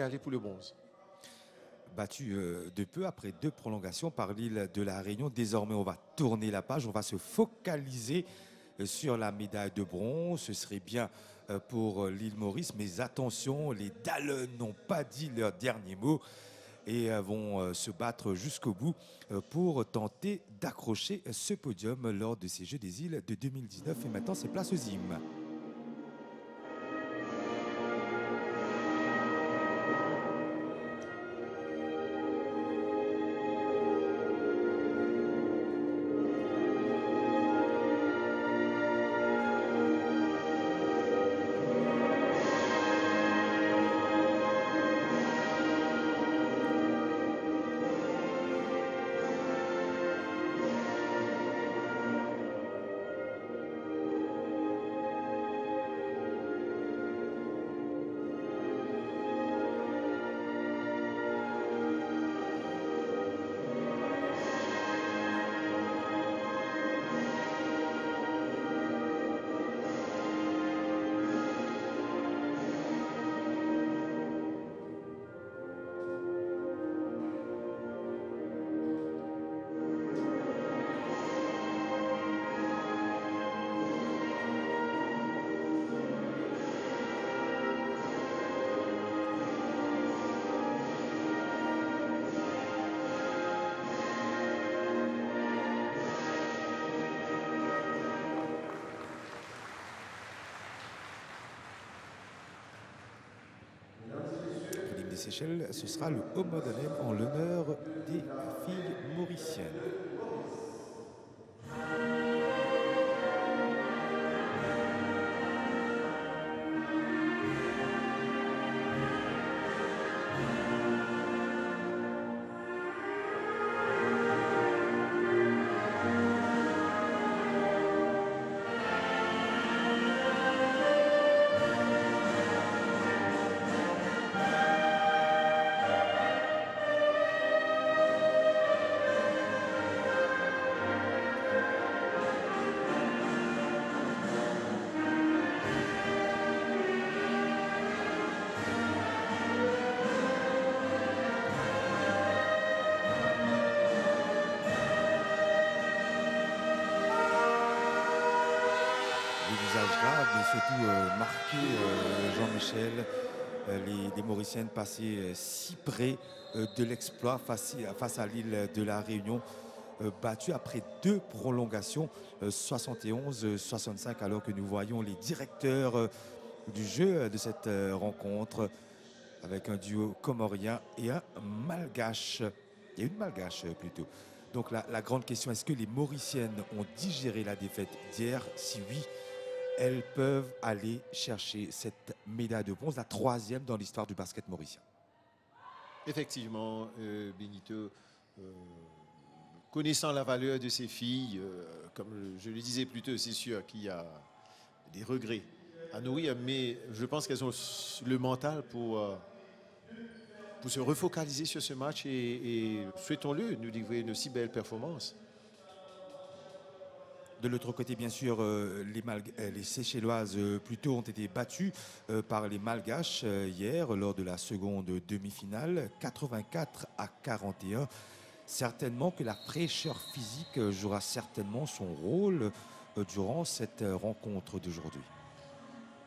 aller pour le bronze. Battu de peu après 2 prolongations par l'île de la Réunion. Désormais, on va tourner la page, on va se focaliser sur la médaille de bronze. Ce serait bien pour l'île Maurice, mais attention, les Dallon n'ont pas dit leur dernier mot et vont se battre jusqu'au bout pour tenter d'accrocher ce podium lors de ces Jeux des îles de 2019. Et maintenant, c'est place aux hymnes. Des Seychelles, ce sera le haut modèle en l'honneur des filles mauriciennes. Grave, mais surtout marqué, Jean-Michel, les Mauriciennes passées si près de l'exploit face à l'île de la Réunion, battue après 2 prolongations, 71-65, alors que nous voyons les directeurs du jeu de cette rencontre avec un duo comorien et un malgache, et une malgache plutôt. Donc la grande question, est-ce que les Mauriciennes ont digéré la défaite d'hier? Si oui, elles peuvent aller chercher cette médaille de bronze, la 3e dans l'histoire du basket mauricien. Effectivement, Benito, connaissant la valeur de ces filles, comme je le disais plus tôt, c'est sûr qu'il y a des regrets à nourrir, mais je pense qu'elles ont le mental pour se refocaliser sur ce match et souhaitons-le, nous livrer une si belle performance. De l'autre côté, bien sûr, les Seychelloises plutôt ont été battues par les Malgaches hier lors de la seconde demi-finale, 84-41. Certainement que la fraîcheur physique jouera certainement son rôle durant cette rencontre d'aujourd'hui.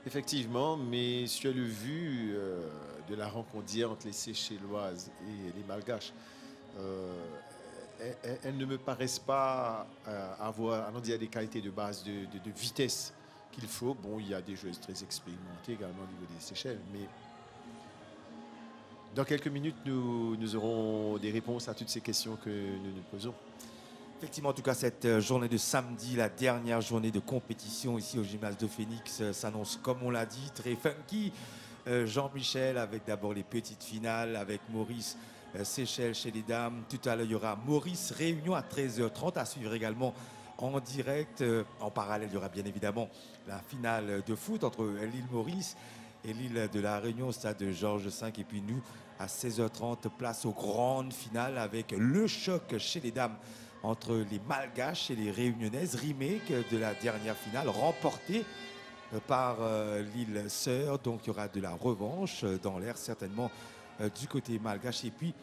Effectivement, mais sur le vu de la rencontre d'hier entre les Seychelloises et les Malgaches, elles ne me paraissent pas avoir, allons dire, des qualités de base de vitesse qu'il faut. Bon, il y a des joueuses très expérimentées également au niveau des Seychelles, mais dans quelques minutes, nous aurons des réponses à toutes ces questions que nous nous posons. Effectivement, en tout cas, cette journée de samedi, la dernière journée de compétition ici au gymnase de Phoenix, s'annonce, comme on l'a dit, très funky. Jean-Michel avec d'abord les petites finales avec Maurice Seychelles chez les dames. Tout à l'heure, il y aura Maurice Réunion à 13h30 à suivre également en direct. En parallèle, il y aura bien évidemment la finale de foot entre l'île Maurice et l'île de la Réunion au stade de Georges V. Et puis nous, à 16h30, place aux grandes finales avec le choc chez les dames entre les Malgaches et les Réunionnaises, remake de la dernière finale remportée par l'île Sœur. Donc il y aura de la revanche dans l'air certainement du côté malgache. Et puis,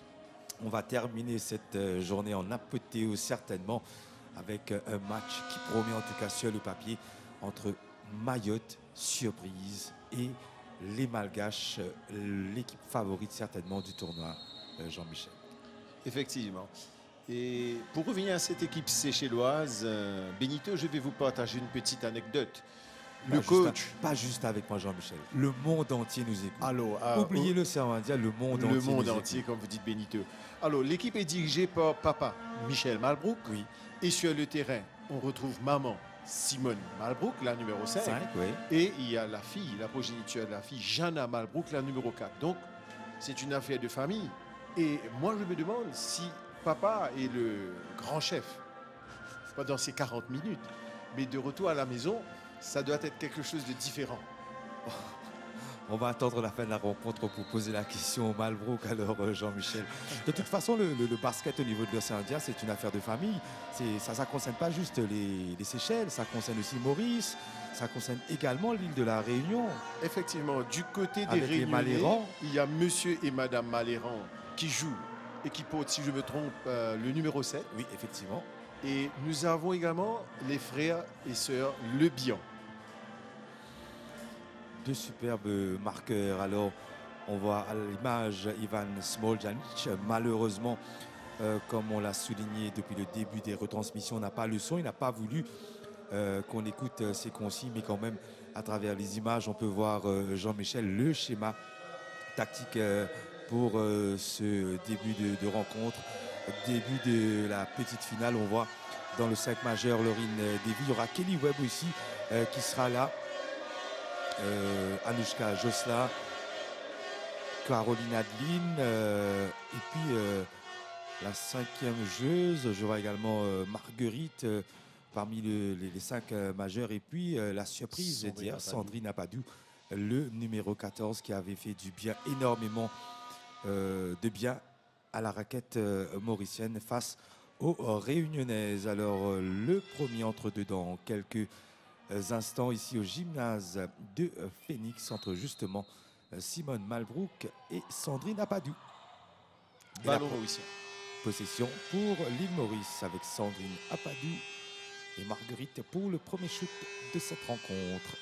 on va terminer cette journée en apothéose certainement avec un match qui promet en tout cas sur le papier entre Mayotte, surprise, et les Malgaches, l'équipe favorite certainement du tournoi, Jean-Michel. Effectivement. Et pour revenir à cette équipe séchelloise, Benito, je vais vous partager une petite anecdote. Le coach... Pas juste avec moi, Jean-Michel. Le monde entier nous écoute. Alors, oubliez le Servandia, le monde entier. Le monde entier, comme vous dites, Benito. Alors, l'équipe est dirigée par papa, Michel Malbrook. Oui. Et sur le terrain, on retrouve maman, Simone Malbrook, la numéro 5. Oui. Et il y a la fille, la progéniture de la fille, Jana Malbrook, la numéro 4. Donc, c'est une affaire de famille. Et moi, je me demande si papa est le grand chef, pas dans ces 40 minutes, mais de retour à la maison, ça doit être quelque chose de différent. On va attendre la fin de la rencontre pour poser la question au Malbrook, alors Jean-Michel. De toute façon, le basket au niveau de l'océan Indien, c'est une affaire de famille. Ça ne concerne pas juste les Seychelles, ça concerne aussi Maurice, ça concerne également l'île de la Réunion. Effectivement, du côté des Avec les Réunionnais, Malérans. il y a monsieur et madame Maléran qui jouent et qui portent, si je me trompe, le numéro 7. Oui, effectivement. Et nous avons également les frères et sœurs Le Bihan. Deux superbes marqueurs. Alors, on voit à l'image Ivan Smoljanic. Malheureusement, comme on l'a souligné depuis le début des retransmissions, on n'a pas le son. Il n'a pas voulu qu'on écoute ses consignes, mais quand même, à travers les images, on peut voir, Jean-Michel, le schéma tactique pour ce début de rencontre. Début de la petite finale, on voit dans le 5 majeur Laurine Davy. Il y aura Kelly Webb aussi qui sera là. Anushka Josla, Caroline Adeline, et puis la 5e joueuse, je vois également Marguerite parmi les 5 majeurs, et puis la surprise d'hier, Sandrine Apadou, le numéro 14 qui avait fait du bien, énormément de bien à la raquette mauricienne face aux Réunionnaises. Alors le premier entre deux dans quelques instants ici au gymnase de Phoenix entre justement Simone Malbrook et Sandrine Apadou. Ballon mauricien. Possession pour l'île Maurice avec Sandrine Apadou et Marguerite pour le premier shoot de cette rencontre.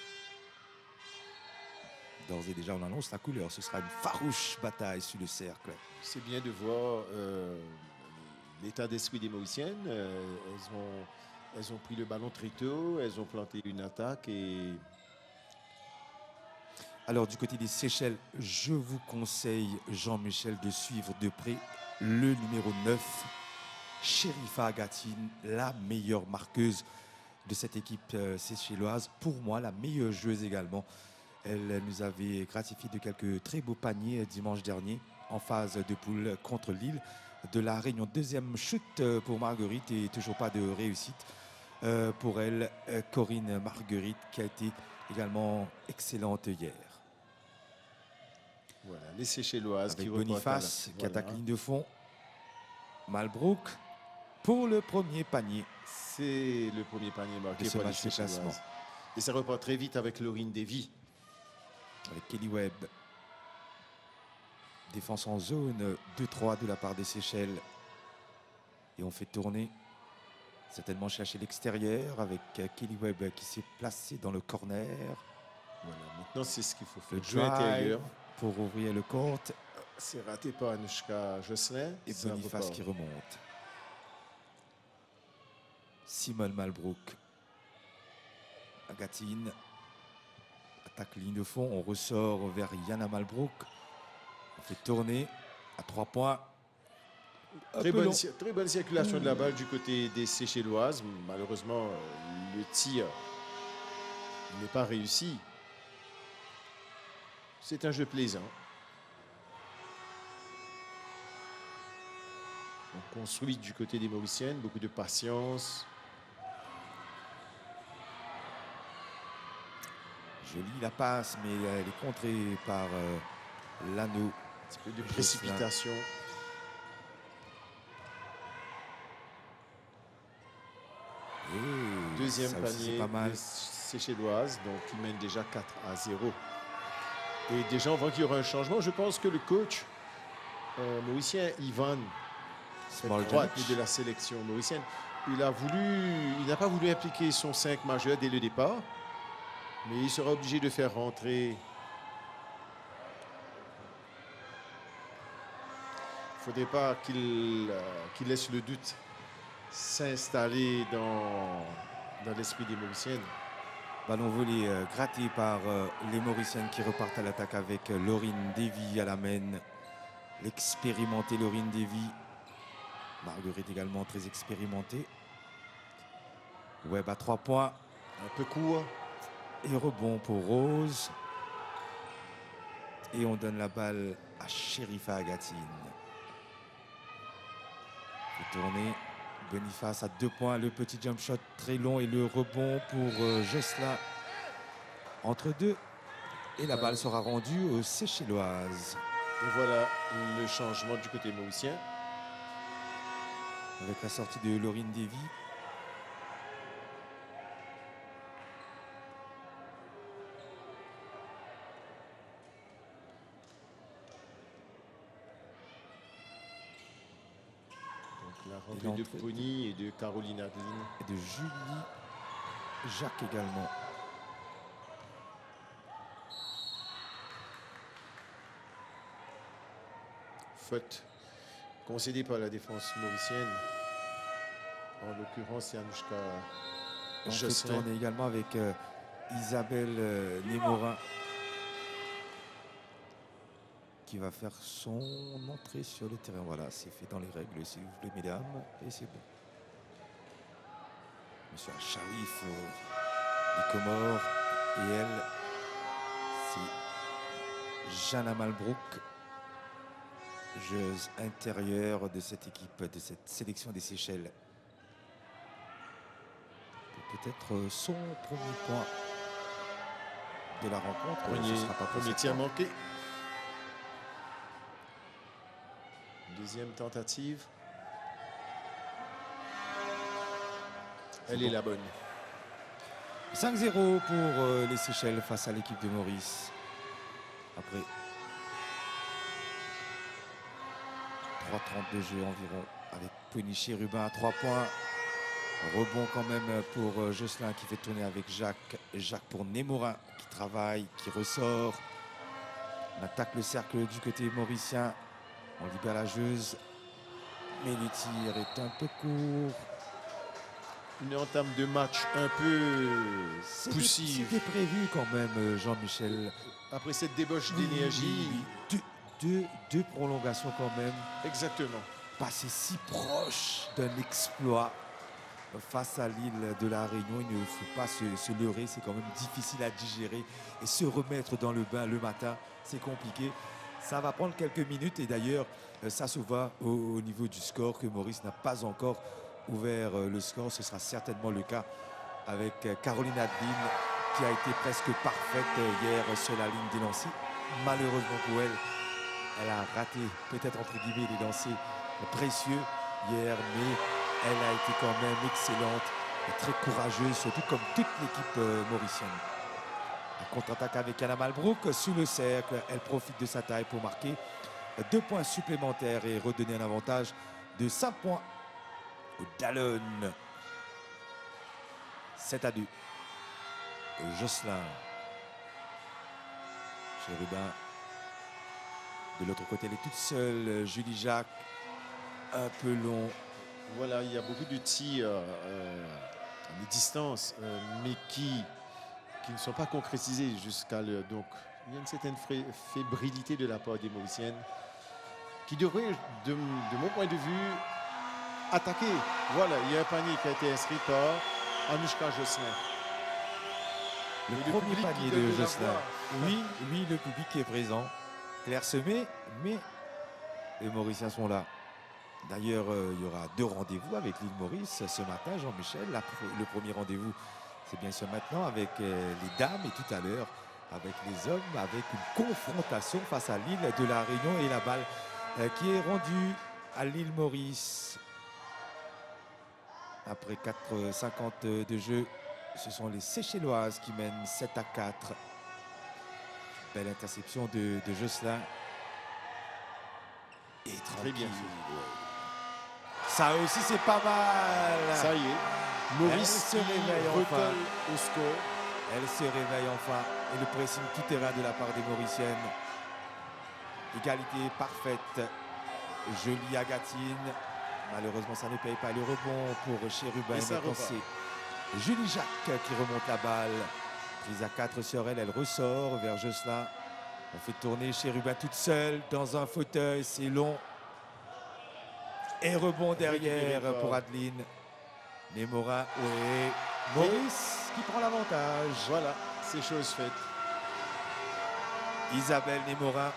D'ores et déjà on annonce la couleur, ce sera une farouche bataille sur le cercle. C'est bien de voir l'état d'esprit des Mauriciennes. Elles ont pris le ballon très tôt, elles ont planté une attaque. Alors du côté des Seychelles, je vous conseille, Jean-Michel, de suivre de près le numéro 9, Sherifa Agatine, la meilleure marqueuse de cette équipe séchelloise. Pour moi, la meilleure joueuse également. Elle nous avait gratifié de quelques très beaux paniers dimanche dernier en phase de poule contre l'île de la Réunion. Deuxième shoot pour Marguerite et toujours pas de réussite pour elle, Corinne Marguerite, qui a été également excellente hier. Voilà, les Seychelloises avec qui Boniface qui attaque ligne de fond. Malbrook pour le premier panier. C'est le premier panier marqué ce par les match de classement. Seychelloises. Et ça repart très vite avec Laurine Davy. Avec Kelly Webb. Défense en zone 2-3 de la part des Seychelles. Et on fait tourner, certainement chercher l'extérieur avec Kelly Webb qui s'est placé dans le corner. Voilà, maintenant c'est ce qu'il faut faire. Le Jeu drive intérieur. pour ouvrir le compte. C'est raté par Anushka Jocelyn. Et Boniface qui remonte. Simone Malbrook. Agatine. Attaque ligne de fond. On ressort vers Yana Malbrook. On fait tourner à 3 points. Très bonne circulation de la balle du côté des Seychelloises. Malheureusement, le tir n'est pas réussi. C'est un jeu plaisant. On construit du côté des Mauriciennes, beaucoup de patience. Jolie la passe, mais elle est contrée par l'anneau. Un petit peu de précipitation. Deuxième panier des Seychelloises, donc ils mènent déjà 4-0. Et déjà on voit qu'il y aura un changement. Je pense que le coach mauricien, Ivan, Small droite Damage. de la sélection mauricienne, il n'a pas voulu impliquer son 5 majeur dès le départ, mais il sera obligé de faire rentrer. Il ne faudrait pas qu'il laisse le doute s'installer dans l'esprit des Mauriciennes. Ballon volé gratté par les Mauriciennes qui repartent à l'attaque avec Laurine Davy à la main. L'expérimentée Laurine Davy. Marguerite également très expérimentée. Webb à 3 points. Un peu court. Et rebond pour Rose. Et on donne la balle à Sherifa Agatine. Fait tourner. Boniface à 2 points. Le petit jump shot très long et le rebond pour Jocelyn entre deux. Et la balle sera rendue aux Seychelloises. Et voilà le changement du côté mauricien. Avec la sortie de Laurine Davy. La rentrée de Pony et de Caroline Adeline. Et de Julie Jacques également. Faute concédée par la défense mauricienne. En l'occurrence, c'est Anouchka Jocelyn. On est également avec Isabelle Némorin qui va faire son entrée sur le terrain. Voilà, c'est fait dans les règles, s'il vous plaît, mesdames. Et c'est bon. Monsieur Sharif des Comores. Et elle, c'est Jana Malbrook, joueuse intérieure de cette équipe, de cette sélection des Seychelles. Peut-être son premier point de la rencontre. Ce sera pas premier tir manqué. Deuxième tentative. Elle est la bonne. 5-0 pour les Seychelles face à l'équipe de Maurice. Après 3:30 de jeu environ avec Ponichi Rubin à 3 points. Rebond quand même pour Jocelyn qui fait tourner avec Jacques. Jacques pour Némorin qui travaille, qui ressort. On attaque le cercle du côté mauricien. On libère la joueuse. Mais le tir est un peu court. Une entame de match un peu poussive. C'était prévu quand même, Jean-Michel. Après cette débauche d'énergie. Deux prolongations quand même. Exactement. Passer si proche d'un exploit face à l'île de la Réunion, il ne faut pas se leurrer, c'est quand même difficile à digérer et se remettre dans le bain le matin, c'est compliqué. Ça va prendre quelques minutes et d'ailleurs, ça se voit au niveau du score que Maurice n'a pas encore ouvert le score. Ce sera certainement le cas avec Caroline Adeline qui a été presque parfaite hier sur la ligne des lancers. Malheureusement pour elle, elle a raté peut-être entre guillemets les lancers précieux hier, mais elle a été quand même excellente et très courageuse, surtout comme toute l'équipe mauricienne. La contre-attaque avec Anna Malbrook sous le cercle. Elle profite de sa taille pour marquer 2 points supplémentaires et redonner un avantage de 5 points au Dallon. 7-2. Jocelyn. Chérubin. De l'autre côté, elle est toute seule. Julie Jacques. Un peu long. Voilà, il y a beaucoup de tirs à mi-distance, mais qui ne sont pas concrétisés jusqu'à l'heure. Donc, il y a une certaine fébrilité de la part des Mauriciennes qui devrait, de mon point de vue, attaquer. Voilà, il y a un panier qui a été inscrit par Anouchka Jocelyn. Le premier panier de Jocelyn. Oui, le public est présent. Clairsemé, mais les Mauriciens sont là. D'ailleurs, il y aura 2 rendez-vous avec l'île Maurice ce matin, Jean-Michel. Le premier rendez-vous, c'est bien sûr maintenant avec les dames et tout à l'heure avec les hommes, avec une confrontation face à l'île de la Réunion et la balle qui est rendue à l'île Maurice. Après 4,50 de jeu, ce sont les Seychelloises qui mènent 7-4. Belle interception de Jocelyn. Et Très tranquille. bien fait. Ça aussi, c'est pas mal. Ça y est. Maurice se réveille enfin. recolle au score. Elle se réveille enfin. Et le pressing tout terrain de la part des Mauriciennes. Égalité parfaite. Jolie Agatine. Malheureusement, ça ne paye pas le rebond pour Chérubin. Et ça repart. C'est Julie Jacques qui remonte la balle. Prise à 4 sur elle, elle ressort vers Josselin. On fait tourner Chérubin toute seule dans un fauteuil, c'est long. Et rebond derrière pour Adeline. Némora, oui. Maurice qui prend l'avantage. Voilà, c'est chose faite. Isabelle Némora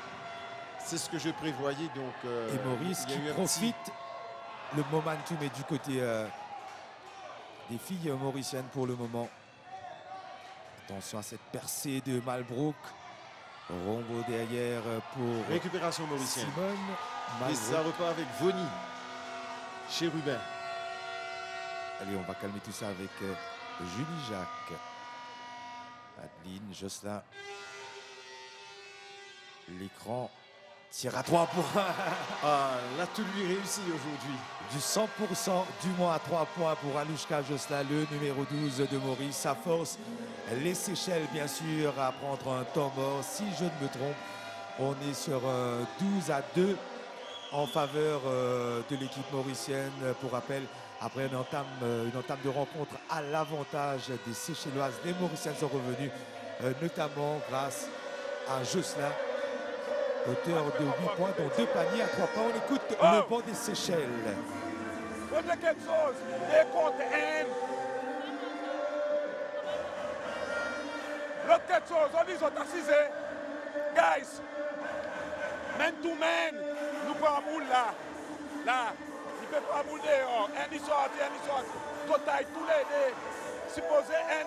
C'est ce que je prévoyais. Donc, et Maurice il y a qui eu un profite. Le momentum est du côté des filles mauriciennes pour le moment. Attention à cette percée de Malbrook. Rombo derrière pour récupération mauricienne. Simone. Et ça repart avec Voni. Chérubin. Allez, on va calmer tout ça avec Julie Jacques. Adeline, Josselin. L'écran tire à 3 points. Ah, l'atelier réussi aujourd'hui. Du 100%, du moins à 3 points pour Anouchka Josselin, le numéro 12 de Maurice. Ça force les Seychelles, bien sûr, à prendre un temps mort. Si je ne me trompe, on est sur 12-2 en faveur de l'équipe mauricienne. Pour rappel, après une entame de rencontre à l'avantage des Seychelloises, les Mauriciennes sont revenues, notamment grâce à Josselin, auteur de 8 points, dont 2 paniers à 3 points. On écoute le banc des Seychelles. Faut dire quelque chose. Et contre N. L'autre quelque chose, on dit ils ont assisé. Guys, man to man, nous prenons un boule là. Là, il peut pas boule dehors. N il sorti. Total, tous les deux. Supposez N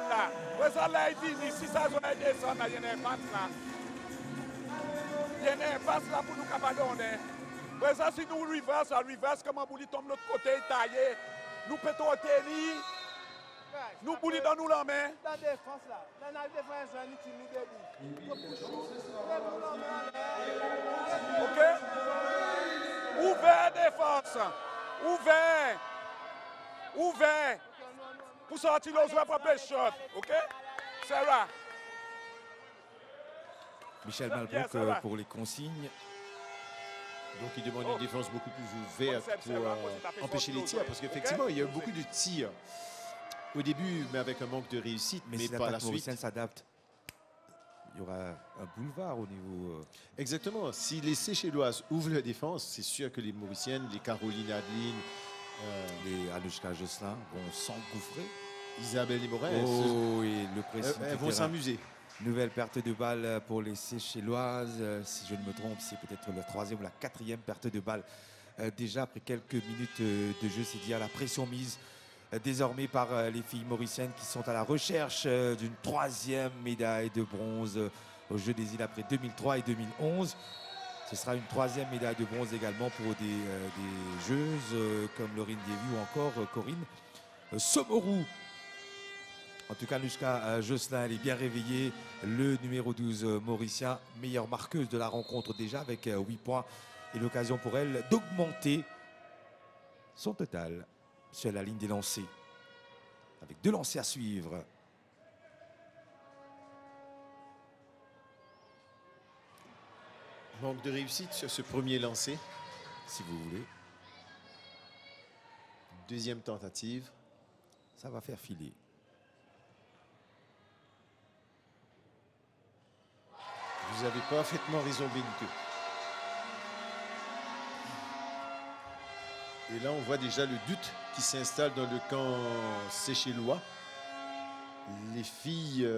là. Ouais, ça là, il dit, si ça doit descendre, il y a un impasse là. Il y a un impasse là pour nous abandonner. Ouais, ça, si nous reverse, comment bouli tombe l'autre côté, taillé. Nous pétons au tennis. Nous bouli dans nous la main. Dans la défense là, dans la défense, on est timide. Ok? Ouvert défense. Ouvert. Pour sortir les joueurs pour les shot. Ok? Sarah. Michel Malbrook pour les consignes. Donc il demande une défense beaucoup plus ouverte pour empêcher les tirs. Parce qu'effectivement, il y a eu beaucoup de tirs au début, mais avec un manque de réussite. Mais Mais si par la l'attaque suite. mauricienne s'adapte, il y aura un boulevard au niveau... Exactement. Si les Seychelloises ouvrent la défense, c'est sûr que les Mauriciennes, les Caroline Adeline, les Anouchka Josselin vont s'engouffrer. Isabelle Némorin, Oh, et le pressing elles du vont terrain. s'amuser. Nouvelle perte de balle pour les Seychelloises. Si je ne me trompe, c'est peut-être la 3e ou la 4e perte de balle. Déjà, après quelques minutes de jeu, c'est dire la pression mise désormais par les filles mauriciennes qui sont à la recherche d'une 3e médaille de bronze aux Jeux des Îles après 2003 et 2011. Ce sera une 3e médaille de bronze également pour des joueuses comme Laurine Diévy ou encore Corinne Somorou. En tout cas, Anouchka Josselin, elle est bien réveillée. Le numéro 12 mauricien, meilleure marqueuse de la rencontre déjà avec 8 points. Et l'occasion pour elle d'augmenter son total sur la ligne des lancers. Avec 2 lancers à suivre. Manque de réussite sur ce premier lancer. Si vous voulez, Deuxième tentative. ça va faire filer. Vous avez parfaitement raison, Benito. Et là, on voit déjà le doute qui s'installe dans le camp séchellois. Les filles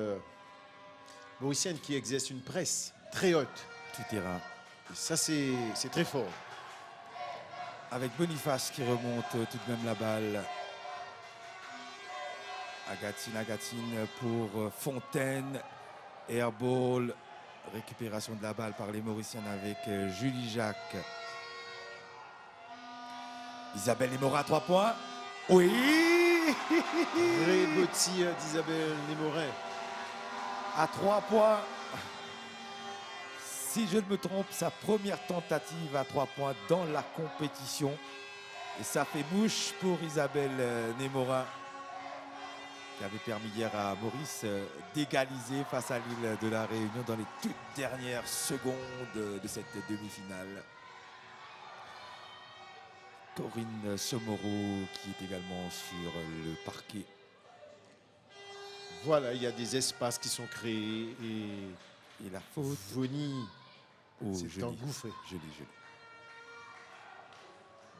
mauriciennes qui exercent une presse très haute. Tout terrain. Et ça, c'est très fort. Avec Boniface qui remonte tout de même la balle. Agatine pour Fontaine. Airball. Récupération de la balle par les Mauriciennes avec Julie Jacques. Isabelle Némorin à 3 points. Oui. Très beau tir d'Isabelle Némorin. À 3 points. si je ne me trompe, sa première tentative à 3 points dans la compétition. Et ça fait mouche pour Isabelle Némorin, qui avait permis hier à Maurice d'égaliser face à l'île de la Réunion dans les toutes dernières secondes de cette demi-finale. Corinne Somoro qui est également sur le parquet. Voilà, il y a des espaces qui sont créés Et la faute. Voni Oh, s'est engouffré. Joli.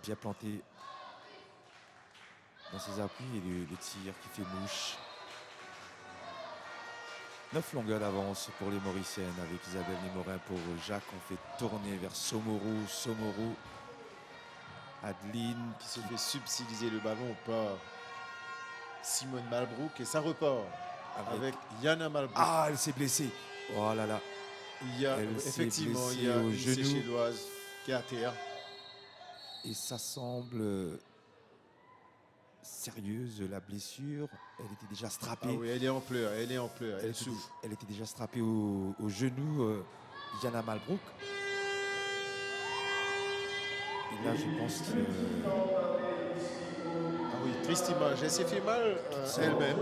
Bien planté dans ses appuis et le tir qui fait mouche. 9 longueurs d'avance pour les Mauriciennes avec Isabelle Némorin pour Jacques. On fait tourner vers Somoro. Adeline Qui se fait subtiliser le ballon par Simone Malbrook et ça repart avec Yana Malbrook. Ah, elle s'est blessée. Oh là là. Il y a Elle s'est effectivement blessée il y a au une genou. Seychelloise qui est à terre. Et ça semble sérieuse, la blessure. Elle était déjà Ah strappée. oui, elle est en pleurs, elle souffre. Elle était déjà strappée au genou, Yana Malbrook. Et là, je pense que... Ah oui, triste image. Elle s'est fait mal elle-même.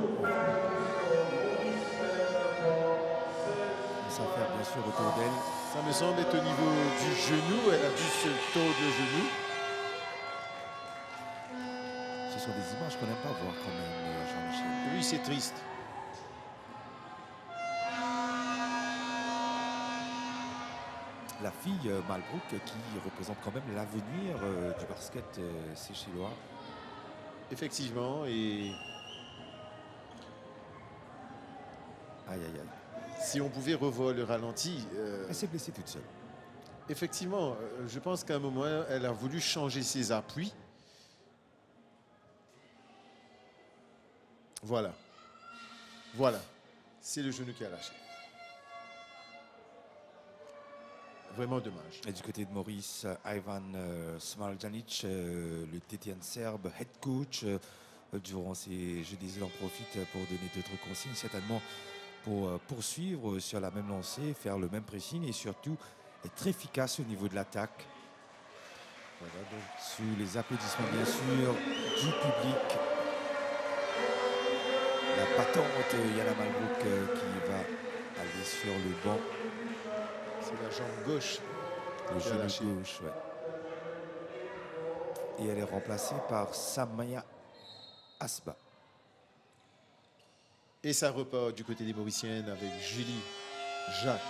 Ça va faire bien sûr autour d'elle. Ça me semble être au niveau du genou. Elle a dû se tordre le genou. Ce sont des images qu'on n'aime pas voir quand même, Jean-Michel. Oui, c'est triste. La fille Malbrook qui représente quand même l'avenir du basket séchellois. Effectivement, et Aïe, aïe, aïe. si on pouvait revoir le ralenti, Elle s'est blessée toute seule. effectivement, je pense qu'à un moment, elle a voulu changer ses appuis. Voilà. C'est le genou qui a lâché. Vraiment dommage. Et du côté de Maurice, Ivan Smaljanic, le TTN serbe, head coach, durant ces Jeux des îles en profite pour donner d'autres consignes, certainement pour poursuivre sur la même lancée, faire le même pressing et surtout être efficace au niveau de l'attaque. Voilà, donc sous les applaudissements bien sûr du public. La battante Yana Malbrook qui va aller sur le banc. C'est la jambe gauche. Le qui a genou lâché. gauche, ouais. Et elle est remplacée par Samaya Asba. Et ça repart du côté des Mauriciennes avec Julie, Jacques.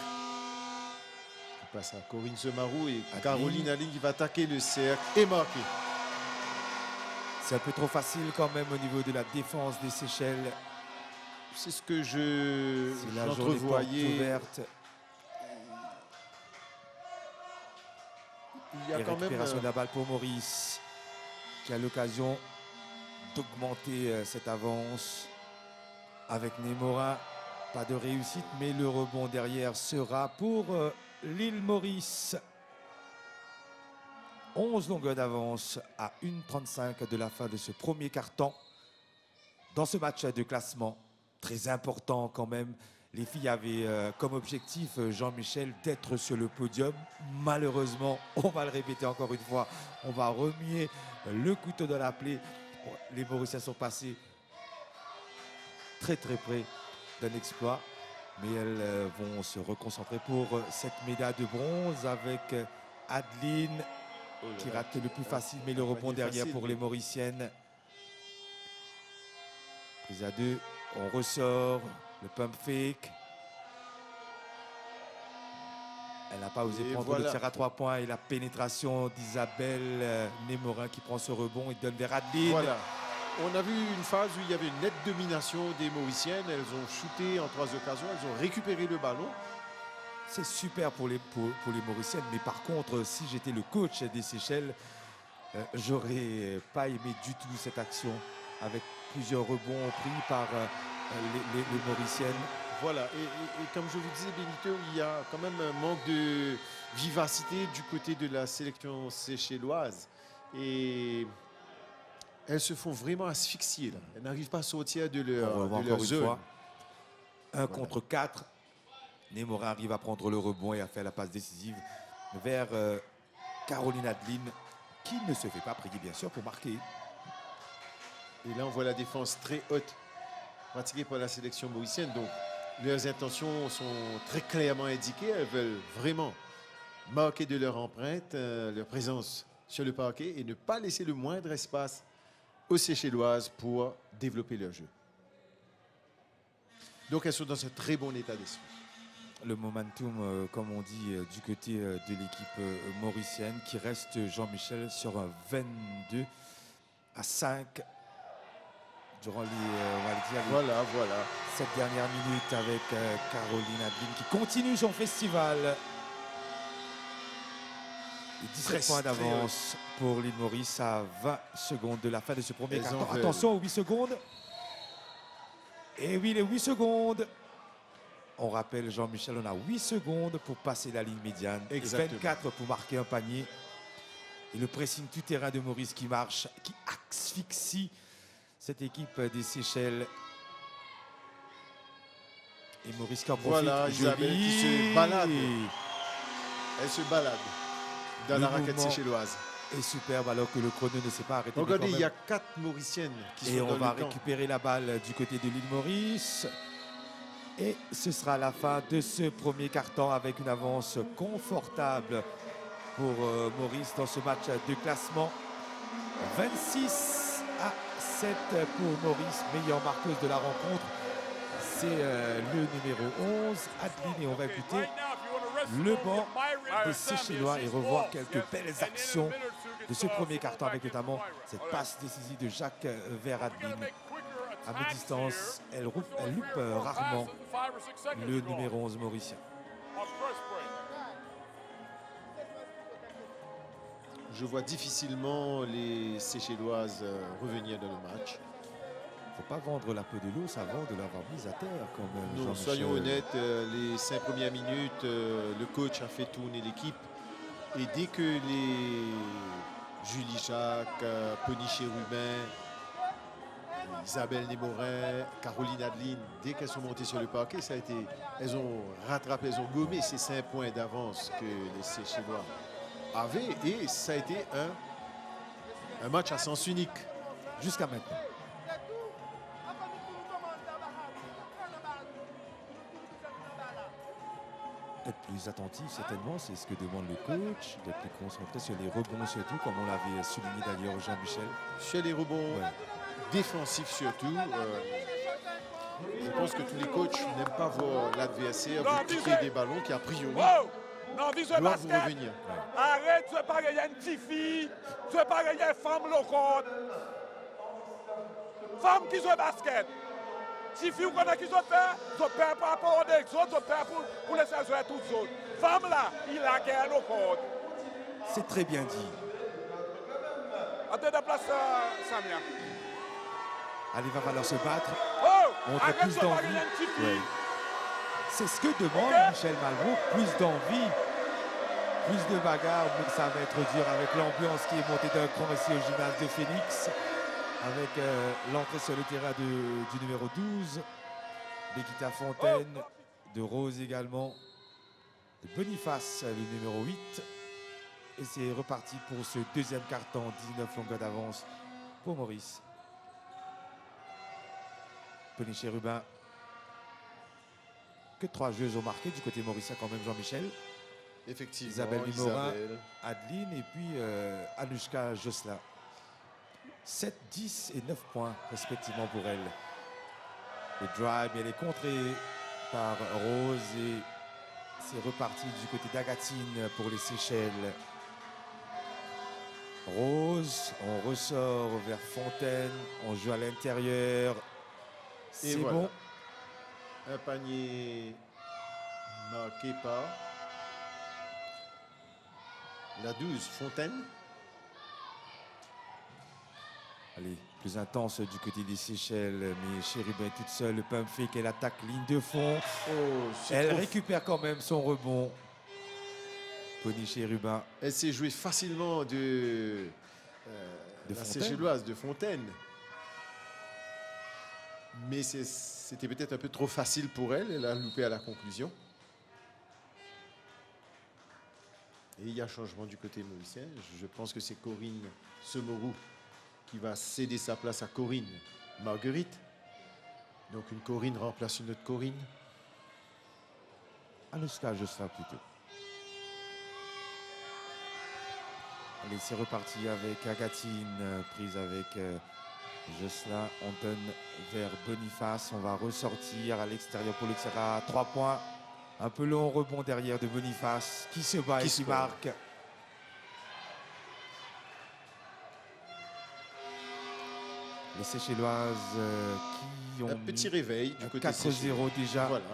On passe à Corinne Semarou et Adeline. Caroline Aline qui va attaquer le cercle et marquer. C'est un peu trop facile quand même au niveau de la défense des Seychelles. C'est ce que C'est la journée porte j'entrevoyais. ouverte. Il y a Et quand même récupération de la balle pour Maurice qui a l'occasion d'augmenter cette avance avec Némorin. Pas de réussite, mais le rebond derrière sera pour l'île Maurice. 11 longueurs d'avance à 1,35 de la fin de ce premier quart-temps. Dans ce match de classement, très important quand même. Les filles avaient comme objectif, Jean-Michel, d'être sur le podium. Malheureusement, on va le répéter encore une fois, on va remuer le couteau dans la plaie. Les Mauriciens sont passés très près d'un exploit. Mais elles vont se reconcentrer pour cette médaille de bronze avec Adeline qui rate le plus facile, mais le rebond derrière pour les Mauriciennes. Prise à 2, on ressort, le pump fake. Elle n'a pas osé Et prendre voilà. le tir à 3 points et la pénétration d'Isabelle Némorin qui prend ce rebond et donne vers Adeline. Voilà. On a vu une phase où il y avait une nette domination des Mauriciennes. Elles ont shooté en 3 occasions, elles ont récupéré le ballon. C'est super pour les Mauriciennes, mais par contre, si j'étais le coach des Seychelles, j'aurais pas aimé du tout cette action avec plusieurs rebonds pris par les Mauriciennes. Voilà, et comme je vous disais, Benito, il y a quand même un manque de vivacité du côté de la sélection séchelloise. Et elles se font vraiment asphyxier là. Elles n'arrivent pas à sortir de On leur revoit de leur encore une zone. fois. 1 contre 4. Némorin arrive à prendre le rebond et à faire la passe décisive vers Caroline Adeline, qui ne se fait pas prier, bien sûr, pour marquer. Et là, on voit la défense très haute pratiquée par la sélection mauricienne. Donc, leurs intentions sont très clairement indiquées. Elles veulent vraiment marquer de leur empreinte, leur présence sur le parquet et ne pas laisser le moindre espace aux Seychelloises pour développer leur jeu. Donc, elles sont dans un très bon état d'esprit. Le momentum, comme on dit, du côté de l'équipe mauricienne, qui reste, Jean-Michel, sur un 22-5 durant les, on va le dire, Voilà. cette dernière minute avec Caroline Adeline qui continue son festival. Et 17 points d'avance pour l'île Maurice à 20 secondes de la fin de ce premier quart-temps. Attention aux 8 secondes. Et oui, les 8 secondes. On rappelle, Jean-Michel, on a 8 secondes pour passer la ligne médiane. Exactement. Et 24 pour marquer un panier. Et le pressing tout-terrain de Maurice qui marche, qui asphyxie cette équipe des Seychelles. Et Maurice qui en profite. Voilà, Isabelle qui se balade. Elle se balade dans la raquette séchelloise. Et superbe alors que le chrono ne s'est pas arrêté. Regardez, il y a 4 Mauriciennes qui sont et dans on va le camp. récupérer la balle du côté de l'île Maurice. Et ce sera la fin de ce premier quart-temps avec une avance confortable pour Maurice dans ce match de classement. 26-7 pour Maurice, meilleure marqueuse de la rencontre. C'est le numéro 11, Adeline. Et on va écouter le banc des Seychellois et revoir quelques belles actions de ce premier quart-temps avec notamment cette passe décisive de Jacques vers Adeline. À mi-distance, elle loupe rarement le numéro 11 mauricien. Je vois difficilement les Seychelloises revenir dans le match. Il ne faut pas vendre la peau de l'os avant de l'avoir mise à terre quand même. Non, soyons honnêtes, les 5 premières minutes, le coach a fait tourner l'équipe. Et dès que les Julie Jacques, Pony Chérubin, Isabelle Némorin, Caroline Adeline, dès qu'elles sont montées sur le parquet, ça a été, elles ont rattrapé, elles ont gommé ces 5 points d'avance que les Seychellois avaient. Et ça a été un match à sens unique. Jusqu'à maintenant. Être plus attentif, certainement, c'est ce que demande le coach, d'être plus concentré sur les rebonds surtout, comme on l'avait souligné d'ailleurs Jean-Michel. Sur les rebonds défensifs surtout, je pense que tous les coachs n'aiment pas voir l'adversaire vous piquer des ballons qui a priori Non, visuel doivent vous basket. revenir. Arrête, tu ne veux pas gagner une petite fille, tu ne veux pas gagner une femme locale. Femme qui joue au basket. Si fille qu'on a qui joue faire, je perds par rapport aux autres, je perds pour laisser jouer toutes les autres. Femme là, il a gagné locale. C'est très bien dit. Attends de place, Samia. Allez, va falloir se battre. Oh, Montre arrête, plus tu ne veux pas d'envie. gagner une petite fille. Ouais. C'est ce que demande Michel Malraux, plus d'envie, plus de bagarre, mais ça va être dur avec l'ambiance qui est montée d'un cran ici au gymnase de Phoenix, avec l'entrée sur le terrain du numéro 12, Béquita Fontaine, de Rose également, de Boniface, le numéro 8. Et c'est reparti pour ce deuxième quart-temps, 19 longueurs d'avance pour Maurice. Pony Chérubin. Que 3 joueuses ont marqué du côté mauricien quand même, Jean-Michel. Effectivement, Isabelle Némorin, Isabelle. Adeline et puis Anouchka Josselin. 7, 10 et 9 points respectivement pour elle. Le drive, elle est contrée par Rose et c'est reparti du côté d'Agatine pour les Seychelles. Rose, on ressort vers Fontaine, on joue à l'intérieur. C'est voilà. bon. Un panier marqué par la 12, Fontaine. Allez, plus intense du côté des Seychelles, mais Chérubin est toute seule, le pump fake, elle attaque ligne de fond. Oh, c'est Elle trop- récupère quand même son rebond. Pony Chérubin. Elle s'est jouée facilement de la Fontaine. Seychelloise, de Fontaine. Mais c'était peut-être un peu trop facile pour elle. Elle a loupé à la conclusion. Et il y a changement du côté mauricien. Je pense que c'est Corinne Semorou qui va céder sa place à Corinne Marguerite. Donc une Corinne remplace une autre Corinne. Anushka Jocelyn plutôt. Allez, c'est reparti avec Agatine, prise avec Jocelyn. On donne vers Boniface. On va ressortir à l'extérieur pour le tir à 3 points. Un peu long rebond derrière de Boniface qui se bat et qui marque. Les Seychelloises qui ont un petit réveil du côté 4-0 déjà. Voilà.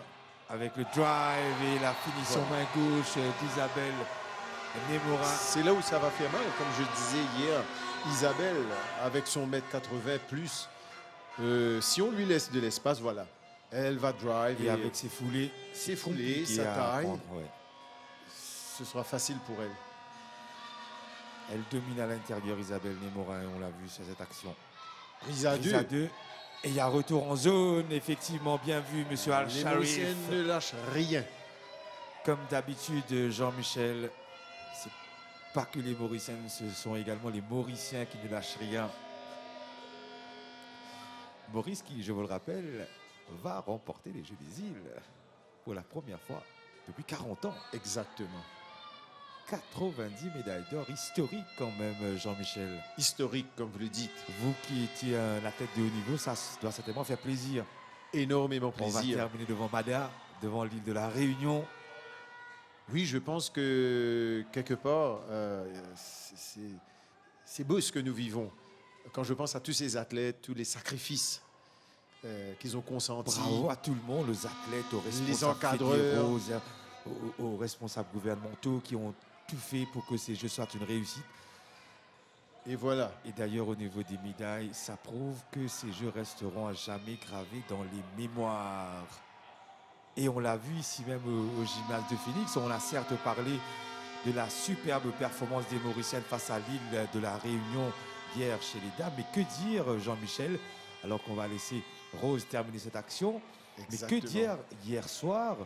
Avec le drive et la finition main gauche d'Isabelle Némora. C'est là où ça va faire mal, comme je disais hier. Isabelle, avec son mètre 80 plus, si on lui laisse de l'espace, voilà, elle va drive. Et avec ses foulées, sa taille, ouais. Ce sera facile pour elle. Elle domine à l'intérieur, Isabelle Némora, et on l'a vu sur cette action. Mise à 2. Et il y a retour en zone, effectivement, bien vu, monsieur Les Al-Sharif. Mauriciennes ne lâchent rien. Comme d'habitude, Jean-Michel, c'est pas que les Mauriciennes, ce sont également les Mauriciens qui ne lâchent rien. Maurice qui, je vous le rappelle, va remporter les Jeux des Îles pour la première fois depuis 40 ans. Exactement. 90 médailles d'or, historique quand même, Jean-Michel. Historique, comme vous le dites. Vous qui étiez un athlète de haut niveau, ça doit certainement faire plaisir. Énormément On va plaisir. terminer devant Mada, devant l'île de la Réunion. Oui, je pense que quelque part, c'est beau ce que nous vivons. Quand je pense à tous ces athlètes, tous les sacrifices qu'ils ont consentis. Bravo à tout le monde, aux athlètes, aux responsables Les encadreurs. fédéraux, aux responsables gouvernementaux qui ont tout fait pour que ces Jeux soient une réussite. Et voilà. Et d'ailleurs, au niveau des médailles, ça prouve que ces Jeux resteront à jamais gravés dans les mémoires. Et on l'a vu ici même au gymnase de Phoenix. On a certes parlé de la superbe performance des Mauriciennes face à l'île de la Réunion hier chez les dames. Mais que dire, Jean-Michel, alors qu'on va laisser Rose terminer cette action. Exactement. Mais que dire hier soir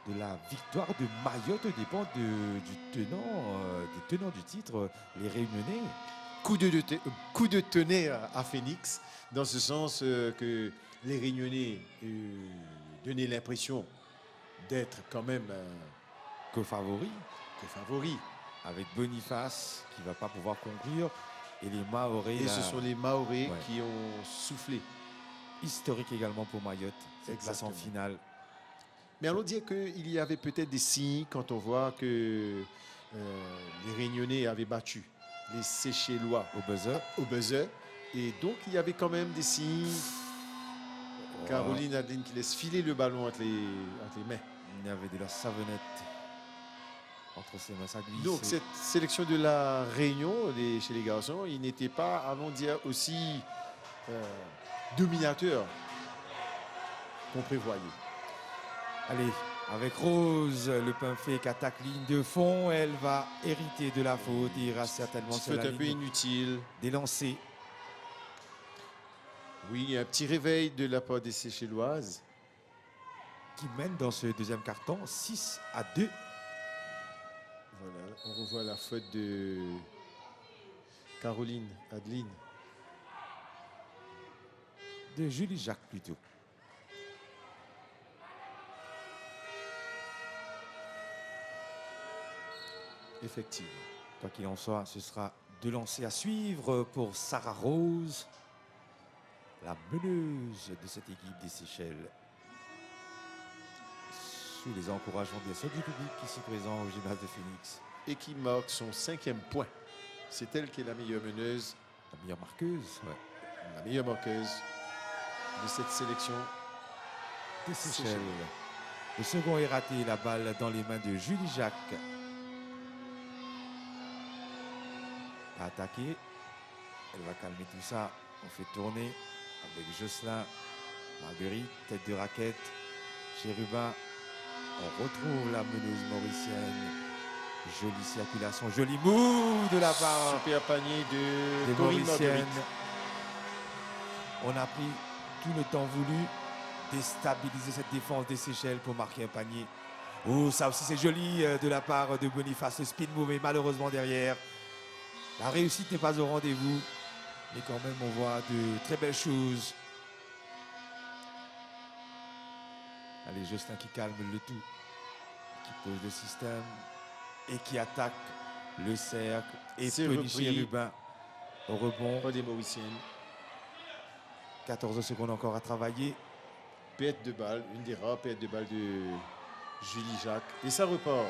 de la victoire de Mayotte aux dépens des tenants du titre, les Réunionnais. Coup de tonnerre à Phoenix, dans ce sens que les Réunionnais donnaient l'impression d'être quand même Co-favoris. Avec Boniface qui ne va pas pouvoir conclure. Et les Mahorais. Et ce sont les Mahorais Ouais. qui ont soufflé. Historique également pour Mayotte, cette place en Exactement. finale. Mais allons dire qu'il y avait peut-être des signes quand on voit que les Réunionnais avaient battu les Seychellois Au buzzer. au buzzer. Et donc, il y avait quand même des signes. Wow. Caroline Adeline qui laisse filer le ballon entre les mains. Il y avait de la savonnette entre ses mains. Ça glisse. Donc, cette sélection de la Réunion chez les garçons, il n'était pas, allons dire, aussi dominateur qu'on prévoyait. Allez, avec Rose, le pain fait qu'attaque ligne de fond. Elle va hériter de la faute et ira certainement sur C'est la un peu ligne inutile. des lancers. Oui, un petit réveil de la part des Seychelloises. Qui mène dans ce deuxième carton 6-2. Voilà, on revoit la faute de Caroline Adeline. De Julie Jacques plutôt. Effectivement. Quoi qu'il en soit, ce sera deux lancers à suivre pour Sarah Rose, la meneuse de cette équipe des Seychelles. Sous les encouragements bien sûr du public ici présent au gymnase de Phoenix. Et qui marque son 5e point. C'est elle qui est la meilleure meneuse, La meilleure marqueuse la meilleure marqueuse de cette sélection. des Seychelles. Le second est raté, la balle dans les mains de Julie Jacques. À attaquer. Elle va calmer tout ça. On fait tourner avec Jocelyn, Marguerite, tête de raquette, Chérubin. On retrouve la meneuse mauricienne. Jolie circulation, joli move de la part Super panier de des Corinne Mauriciennes. Marguerite. On a pris tout le temps voulu déstabiliser cette défense des Seychelles pour marquer un panier. Oh, ça aussi c'est joli de la part de Boniface. Le spin move est malheureusement derrière. La réussite n'est pas au rendez-vous. Mais quand même, on voit de très belles choses. Allez, Justin qui calme le tout. Qui pose le système. Et qui attaque le cercle. Et C'est Tony repris. Chérubin au rebond. Pas des Mauriciennes. 14 secondes encore à travailler. Perte de balle, une des rares pertes de balle de Julie Jacques. Et ça repart.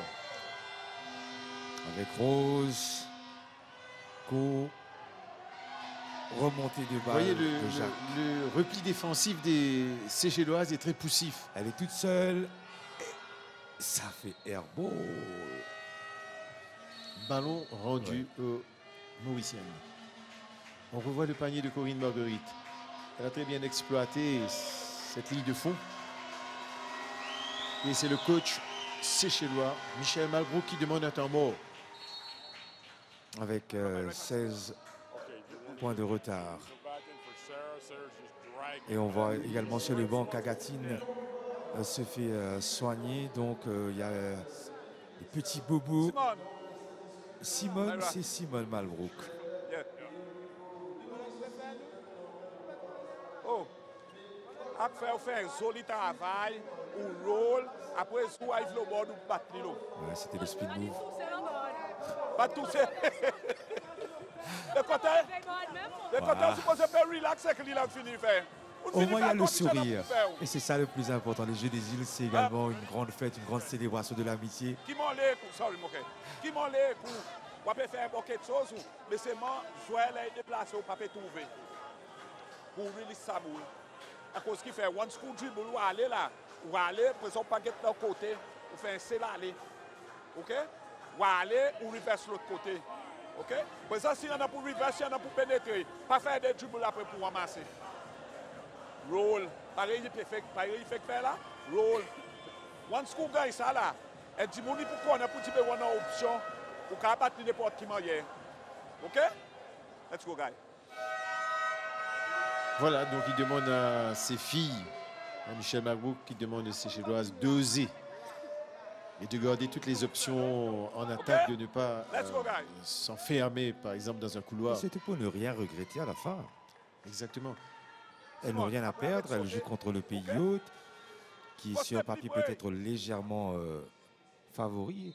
Avec Rose. Co. Remontée de Vous balle voyez, de Jacques. le repli défensif des Séchelloises est très poussif. Elle est toute seule. Et ça fait airball. Ballon rendu aux Mauriciennes. On revoit le panier de Corinne Marguerite. Elle a très bien exploité cette ligne de fond. Et c'est le coach séchellois, Michel Malbrook, qui demande un temps mort. Avec 16 points de retard. Et on voit également sur le banc qu'Agatine se fait soigner. Donc il y a des petits bobos. Simone, c'est Simone Malbrook. Oh, après on fait un joli travail, on roule, après on arrive le bord du battre. Ouais, c'était le speed move. Pas tout ça. Le côté, on suppose faire relaxer que l'île finit faire. Au moins, il y a le sourire. Et c'est ça le plus important. Les Jeux des îles, c'est également une grande fête, une grande célébration de l'amitié. Qui m'en l'est pour ça, qui m'en l'est pour. On peut faire beaucoup de choses, mais c'est moi, Joël est déplacé, on ne peut pas trouver. Pour release sa boule. À cause qu'il fait one school dribble, ou aller là, ou aller, après ça, on pas get d'un côté, ou fait un seul aller. OK? Ou aller, ou reverse l'autre côté. OK? Après ça, s'il y en a pour reverse, il y en a pour pénétrer. Pas faire des dribbles après pour ramasser. Roll. Pareil, il fait faire là. Roll. One school gagne ça là. Et dit, mon pour qu'on a pour dire une option. Pour qu'on battre n'importe qui manière. OK? Let's go, guys. Voilà, donc il demande à ses filles, à Michel Malbrook, qui demande à ses Séchelloises d'oser et de garder toutes les options en attaque, de ne pas s'enfermer, par exemple, dans un couloir. C'était pour ne rien regretter à la fin. Exactement. Elles n'ont rien à perdre. Elles jouent contre le pays hôte, qui sur un papier peut être légèrement favori.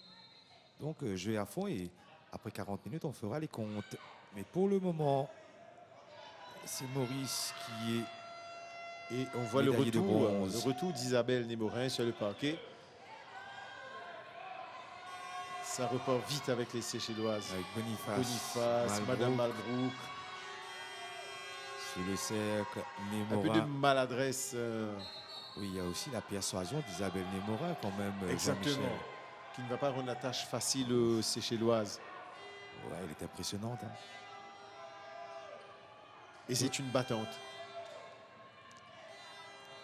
Donc, jouer à fond et après 40 minutes, on fera les comptes. Mais pour le moment, c'est Maurice qui est... Et on voit le retour d'Isabelle Némorin sur le parquet. Ça repart vite avec les Séchelloises. Avec Boniface, Madame Malbrook. Sur le cercle, Un peu de Némorin. maladresse. Oui, il y a aussi la persuasion d'Isabelle Némorin quand même. Exactement. Jean-Michel. Qui ne va pas rendre la tâche facile aux Séchelloises. Ouais, elle est impressionnante. Hein. Et c'est une battante.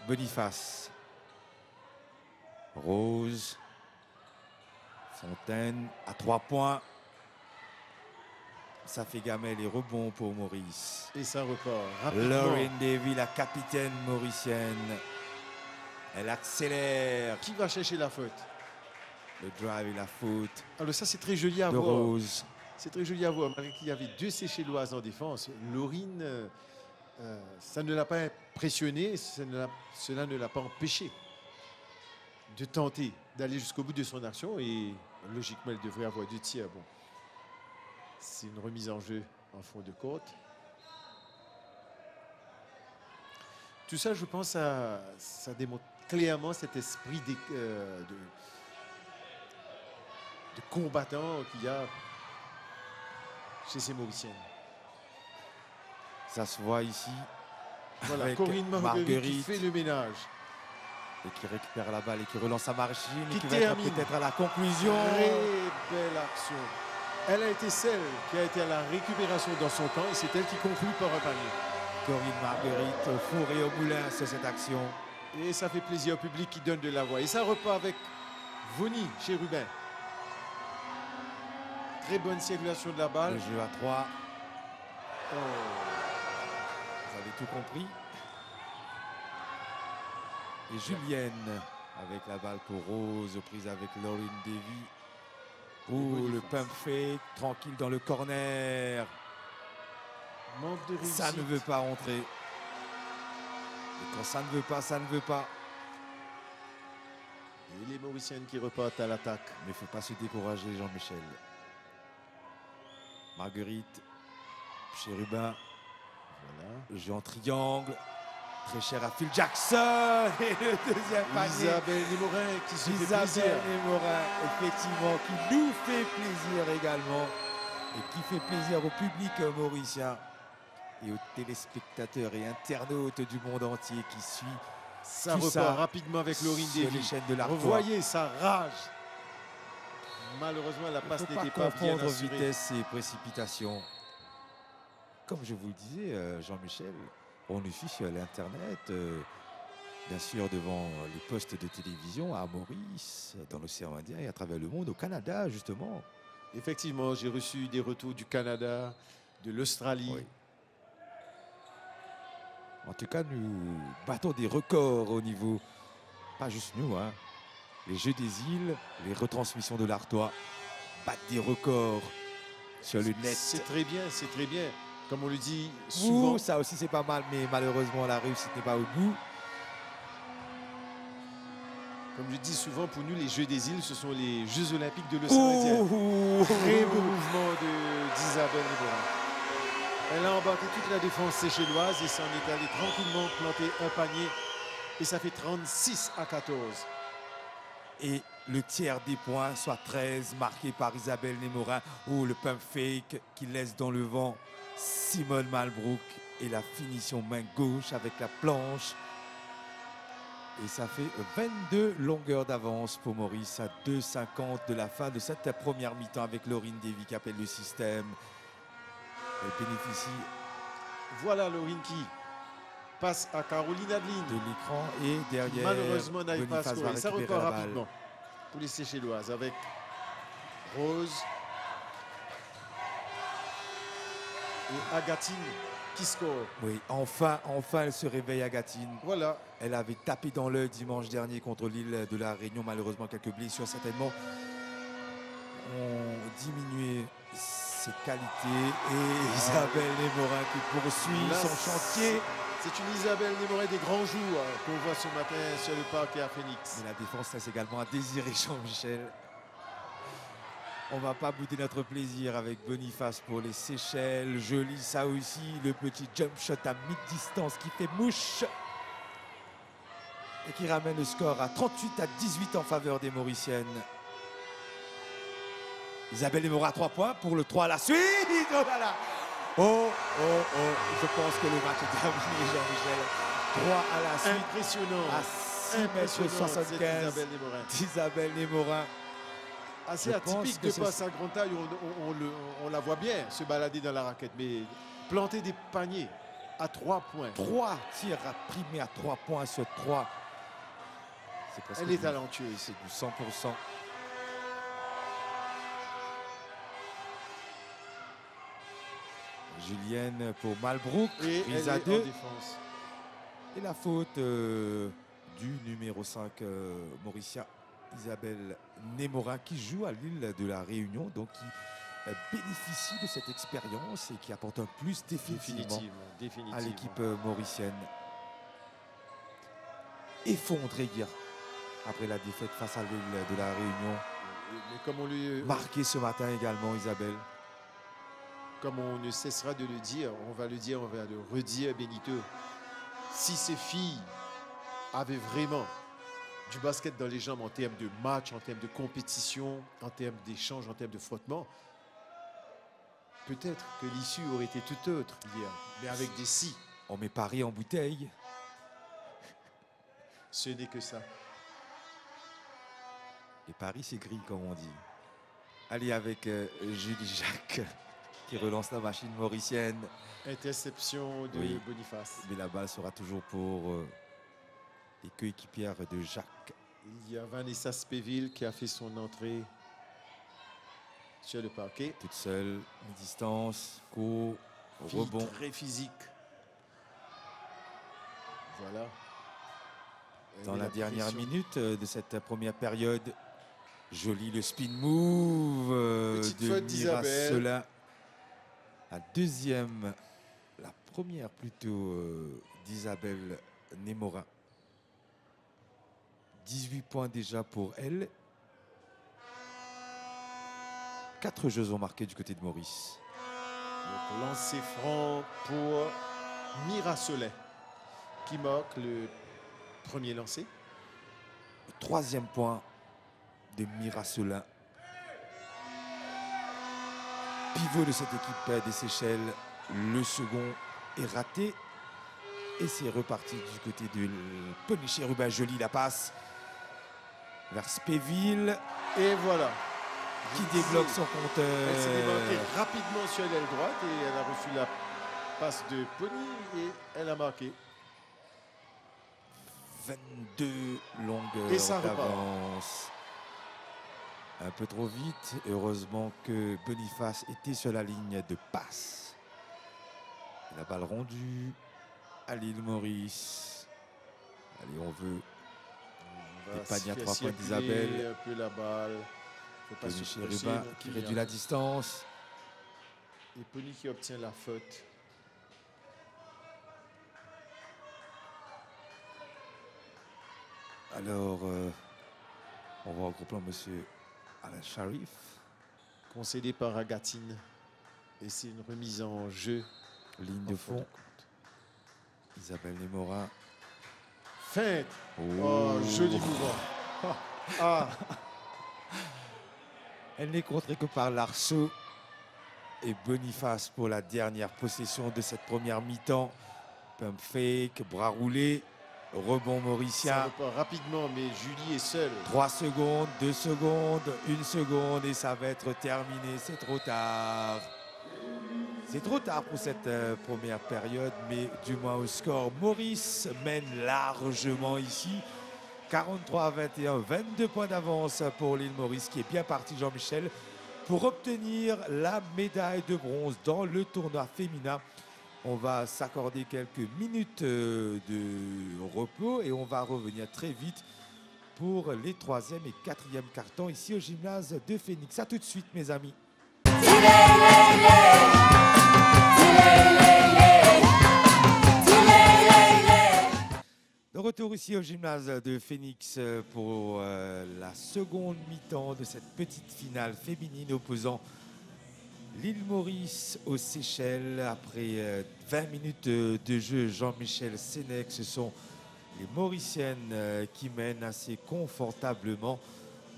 Boniface. Rose. Fontaine à 3 points. Ça fait gamelle et rebond pour Maurice. Et ça repart rapidement. Lauren Davy, la capitaine mauricienne. Elle accélère. Qui va chercher la faute? Le drive et la faute Alors ça, c'est très joli à de voir. Rose. C'est très joli à voir. Malgré qu'il y avait 2 Séchelloises en défense, Laurine, ça ne l'a pas impressionné, cela ne l'a pas empêché de tenter d'aller jusqu'au bout de son action. Et logiquement, elle devrait avoir 2 tirs. Bon, c'est une remise en jeu en fond de courte. Tout ça, je pense, ça démontre clairement cet esprit de combattant qu'il y a chez ces Mauriciennes. Ça se voit ici. Voilà, avec Corinne Marguerite qui fait le ménage. Et qui récupère la balle et qui relance sa machine. Qui et qui va être termine. peut-être à la conclusion. Très belle action. Elle a été celle qui a été à la récupération dans son camp et c'est elle qui conclut par un panier. Corinne Marguerite au four et au moulin sur cette action. Et ça fait plaisir au public qui donne de la voix. Et ça repart avec Voni chez Rubin. Très bonne circulation de la balle. Le jeu à 3. Oh. Vous avez tout compris. Et Julienne Avec la balle pour Rose, prise avec Lauren Davy. Oh, le pump fake, tranquille dans le corner. Manque de réussite. Ça ne veut pas rentrer. Et quand ça ne veut pas, ça ne veut pas. Et les Mauriciennes qui repartent à l'attaque. Mais il ne faut pas se décourager, Jean-Michel. Marguerite, Chérubin, Voilà. jeu en triangle. Très cher à Phil Jackson. Et le deuxième panier. Isabelle Desmorin qui se fait Isabelle plaisir. Desmorin, effectivement, qui nous fait plaisir également. Et qui fait plaisir au public mauricien et aux téléspectateurs et internautes du monde entier qui suit Ça tout repart ça rapidement avec Laurine sur les Davy. chaînes de l'Artois. Revoyez sa rage. Malheureusement, la Il ne passe faut pas n'était pas bien confondre assurée. vitesse et précipitation. Comme je vous le disais, Jean-Michel, on nous suit sur l'Internet, bien sûr devant les postes de télévision à Maurice, dans l'océan Indien et à travers le monde, au Canada justement. Effectivement, j'ai reçu des retours du Canada, de l'Australie. Oui. En tout cas, nous battons des records au niveau, pas juste nous, hein. Les Jeux des îles, les retransmissions de l'Artois battent des records sur le net. C'est très bien, c'est très bien. Comme on le dit souvent, Ouh, ça aussi c'est pas mal, mais malheureusement la réussite n'est pas au bout. comme je dis souvent, pour nous, les Jeux des îles, ce sont les Jeux olympiques de l'océan Indien. Ouh. Très beau mouvement d'Isabelle Desmorin. Elle a embarqué toute la défense séchelloise et s'en est allée tranquillement planter un panier. Et ça fait 36-14. Et le tiers des points, soit 13, marqué par Isabelle Desmorin. Ou le pump fake qui laisse dans le vent Simone Malbrook. Et la finition main gauche avec la planche. Et ça fait 22 longueurs d'avance pour Maurice à 2,50 de la fin de cette première mi-temps avec Laurine Davy qui appelle le système. Elle bénéficie Voilà Laurine qui passe à Caroline Adeline. de l'écran et derrière, Malheureusement, n'arrive pas à Boniface va scorer. Ça récupérer repart la balle. rapidement pour les Séchelloises avec Rose et Agatine qui score. Oui, enfin, elle se réveille Agatine. Voilà. Elle avait tapé dans l'œil dimanche dernier contre l'île de la Réunion. Malheureusement, quelques blessures certainement ont diminué ses qualités. Et Isabelle Desmorin qui poursuit Là, son chantier. C'est une Isabelle Desmorin des grands jours qu'on voit ce matin sur le parquet à Phoenix. Mais la défense laisse également à désirer Jean-Michel. On va pas bouder notre plaisir avec Boniface pour les Seychelles. Joli ça aussi, le petit jump shot à mi-distance qui fait mouche. Et qui ramène le score à 38-18 en faveur des Mauriciennes. Isabelle Desmorin à 3 points pour le 3 à la suite. Oh là là. Oh. Je pense que le match est terminé, Jean-Michel. 3 à la suite. Impressionnant. À 6,75 cette m Isabelle Desmorin. d'Isabelle Desmorin. Assez Je pense atypique que de c'est- passe à grande taille. On la voit bien se balader dans la raquette. Mais planter des paniers à 3 points. 3 tirs à primés à 3 points sur 3. C'est presque Elle est du- talentueuse. C'est du 100%. Julienne pour Malbrook, Et elle prise est à en 2. défense. Et la faute du numéro 5 mauricien, Isabelle Desmorin, qui joue à l'île de la Réunion, donc qui bénéficie de cette expérience et qui apporte un plus définitivement Définitivement. à l'équipe mauricienne. Effondrée hier après la défaite face à l'île de la Réunion. Mais comme on, Marquée ce matin également, Isabelle. comme on ne cessera de le dire, on va le dire, on va le redire, Benito. Si ces filles avaient vraiment du basket dans les jambes en termes de match, en termes de compétition, en termes d'échange, en termes de frottement, peut-être que l'issue aurait été tout autre hier. Mais avec des si, On met Paris en bouteille. ce n'est que ça. Et Paris, c'est gris, comme on dit. Allez, avec Julie Jacques, qui relance la machine mauricienne. Interception de Oui. Boniface. Mais la balle sera toujours pour les coéquipières de Jacques. Il y a Vanessa Spéville qui a fait son entrée sur le parquet. Toute seule, mi-distance, court, Fille rebond. très physique. Voilà. dans Et la dernière pression. minute de cette première période. Joli le spin move Petite de faute d'Isabelle. Mirasola. La deuxième, la première plutôt d'Isabelle Némorin. 18 points déjà pour elle. 4 jeux ont marqué du côté de Maurice. Donc, lancer franc pour Mirasolet qui marque le premier lancer. Le troisième point de Mirasola. Pivot de cette équipe des Seychelles. Le second est raté. Et c'est reparti du côté de Poniché Rubin. Jolie la passe vers Spéville Et voilà. qui débloque son Elle compteur. s'est démarquée rapidement sur l'aile droite et elle a reçu la passe de Pony et elle a marqué. 22 Et longueurs ça repart. d'avance. Un peu trop vite. Heureusement que Boniface était sur la ligne de passe. La balle rendue à l'île Maurice. Allez, on veut On va des paniers à faire 3 points circuler d'Isabelle. un peu la balle. Faut pas se Michel presser Rubin non qui plus, réduit hein. la distance. Et Pony qui obtient la faute. Alors, on va regrouper monsieur Alain Sharif. Concédé par Agatine. Et c'est une remise en jeu. Ligne en de fond fond. Isabelle Némorin. Feinte. Oh, joli mouvement. Ah, Elle n'est contrée que par Larceau et Boniface pour la dernière possession de cette première mi-temps. Pump fake, bras roulé, rebond ça mauricien. repart rapidement, mais Julie est seule. 3 secondes, 2 secondes, 1 seconde et ça va être terminé. C'est trop tard. C'est trop tard pour cette première période, mais du moins au score, Maurice mène largement ici. 43 à 21, 22 points d'avance pour l'île Maurice qui est bien parti, Jean-Michel, pour obtenir la médaille de bronze dans le tournoi féminin. On va s'accorder quelques minutes de repos et on va revenir très vite pour les 3e et 4e cartons ici au gymnase de Phoenix. A tout de suite, mes amis. De retour ici au gymnase de Phoenix pour la seconde mi-temps de cette petite finale féminine opposant l'île Maurice aux Seychelles. Après 20 minutes de jeu, Jean-Michel Sénèque, ce sont les Mauriciennes qui mènent assez confortablement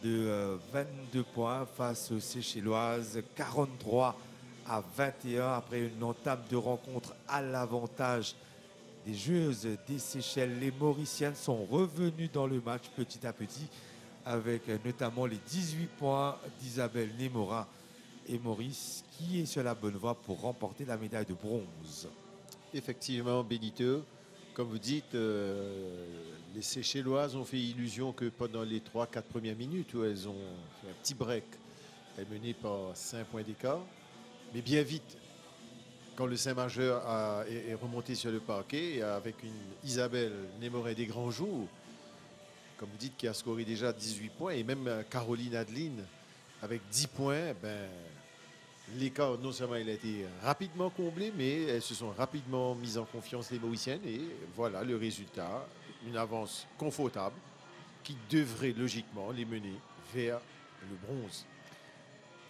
de 22 points face aux Seychelloises, 43 à 21 après une entame de rencontre à l'avantage des joueuses des Seychelles. Les Mauriciennes sont revenues dans le match petit à petit avec notamment les 18 points d'Isabelle Némorin et Maurice qui est sur la bonne voie pour remporter la médaille de bronze. Effectivement, Benito, comme vous dites, les Seychelloises ont fait illusion que pendant les 3-4 premières minutes où elles ont fait un petit break, elles menaient par 5 points d'écart, mais bien vite, quand le Saint-Majeur est remonté sur le parquet avec une Isabelle Némorin des grands jours, comme vous dites, qui a scoré déjà 18 points, et même Caroline Adeline avec 10 points, ben, l'écart, non seulement il a été rapidement comblé, mais elles se sont rapidement mises en confiance, les Mauriciennes, et voilà le résultat, une avance confortable qui devrait logiquement les mener vers le bronze.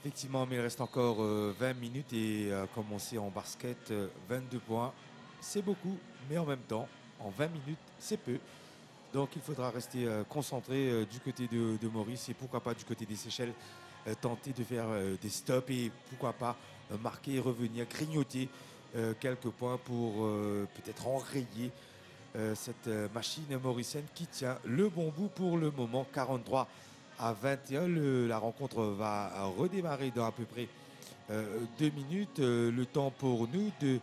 Effectivement, mais il reste encore 20 minutes et comme on sait en basket, 22 points, c'est beaucoup, mais en même temps, en 20 minutes, c'est peu. Donc il faudra rester concentré du côté de Maurice et pourquoi pas du côté des Seychelles, tenter de faire des stops et pourquoi pas marquer, revenir, grignoter quelques points pour peut-être enrayer cette machine mauricienne qui tient le bon bout pour le moment. 43 à 21, la rencontre va redémarrer dans à peu près 2 minutes. Le temps pour nous de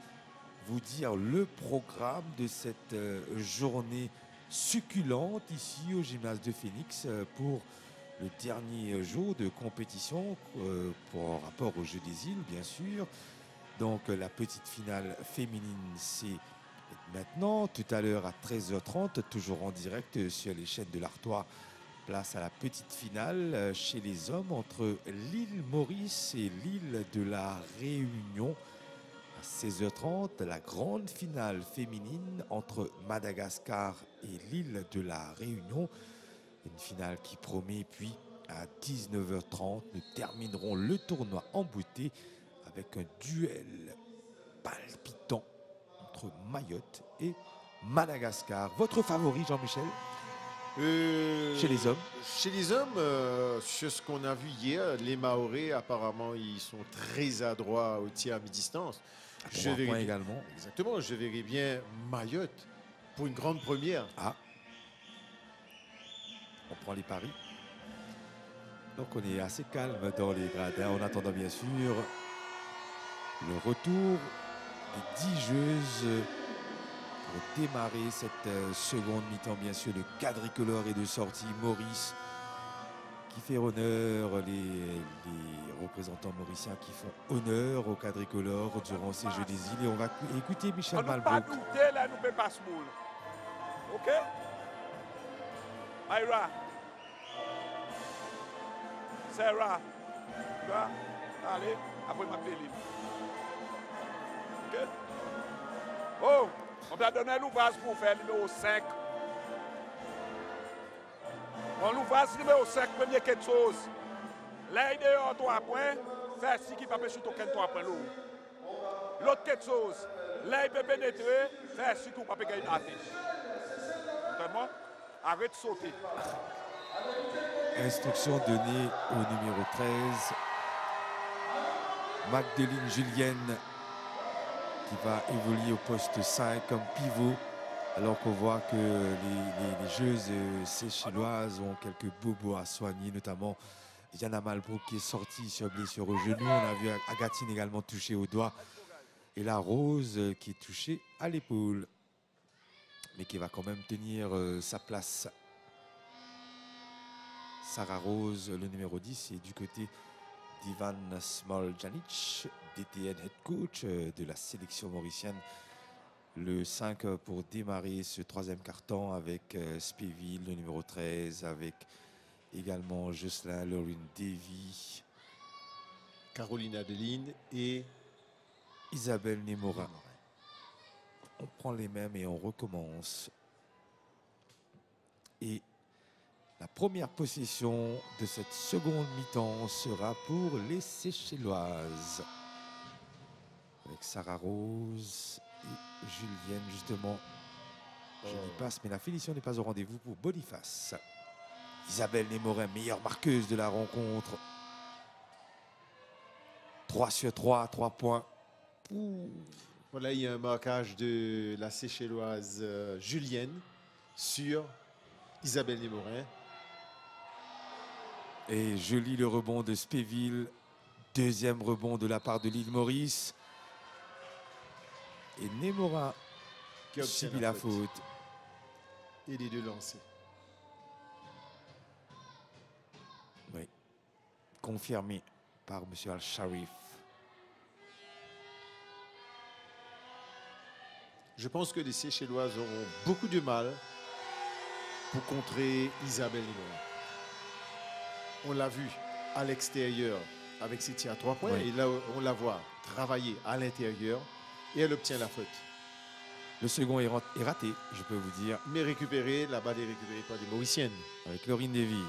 vous dire le programme de cette journée succulente ici au gymnase de Phoenix pour le dernier jour de compétition pour rapport au Jeux des îles, bien sûr. Donc la petite finale féminine, c'est maintenant. Tout à l'heure à 13h30, toujours en direct sur les chaînes de l'Artois. Place à la petite finale chez les hommes entre l'île Maurice et l'île de la Réunion. À 16h30, la grande finale féminine entre Madagascar et l'île de la Réunion. Une finale qui promet. Puis à 19h30, nous terminerons le tournoi en beauté avec un duel palpitant entre Mayotte et Madagascar. Votre favori, Jean-Michel, chez les hommes? Chez les hommes, sur ce qu'on a vu hier, les Mahorais, apparemment, ils sont très adroits au tir à mi-distance. Je verrai également. Exactement, je verrai bien Mayotte pour une grande première. Ah, on prend les paris. Donc on est assez calme dans les gradins en attendant bien sûr le retour des 10 joueuses pour démarrer cette seconde mi-temps. Bien sûr, le quadricolore est de sortie. Maurice qui fait honneur, les représentants mauriciens qui font honneur au quadricolore durant ces Jeux des îles. Et on va écouter Michel On ne peut Malbrook. pas douter, là, nous ne pouvons pas se moule. OK? Myra. Sarah. Tu vois? Allez, après ma péline. OK? Oh, on t'a donné l'ouvrage pour faire numéro 5. Bon, l'ouvrage numéro 5, premier quelque chose. Là, il est en 3 points. Faire ci qui va pêcher aucun 3 points. L'autre quelque chose. Là, il peut pénétrer. Faire ci qui va pas gagner une affiche. Vraiment? Arrête de sauter. Instruction donnée au numéro 13. Magdalene Julienne qui va évoluer au poste 5 comme pivot. Alors qu'on voit que les joueuses séchelloises ont quelques bobos à soigner, notamment Yana Malbrook qui est sortie sur blessure au genou. On a vu Agatine également touchée au doigt. Et la Rose qui est touchée à l'épaule. Mais qui va quand même tenir sa place. Sarah Rose, le numéro 10, est du côté d'Ivan Smoljanic, DTN head coach de la sélection mauricienne. Le 5 pour démarrer ce troisième quart-temps avec Spéville, le numéro 13, avec également Jocelyn Lauren Davy, Caroline Adeline et Isabelle Némorin. On prend les mêmes et on recommence. Et la première possession de cette seconde mi-temps sera pour les Séchelloises. Avec Sarah Rose et Julienne, justement. Je n'y passe, mais la finition n'est pas au rendez-vous pour Boniface. Isabelle Némorin, meilleure marqueuse de la rencontre. 3 sur 3, 3 points. Ouh. Voilà, il y a un marquage de la Séchelloise Julienne sur Isabelle Némorin. Et je lis le rebond de Spéville. Deuxième rebond de la part de l'île Maurice. Et Némorin Qui obtient subit la faute. Et les deux lancés. Oui. Confirmé par M. Al-Sharif. Je pense que les Séchelloises auront beaucoup de mal pour contrer Isabelle Némorin. On l'a vu à l'extérieur avec ses tirs à 3 points. Oui. Et là, on la voit travailler à l'intérieur et elle obtient la faute. Le second est raté, je peux vous dire, Mais récupérée, la balle est récupérée par des Mauriciennes. avec Laurine Lévy.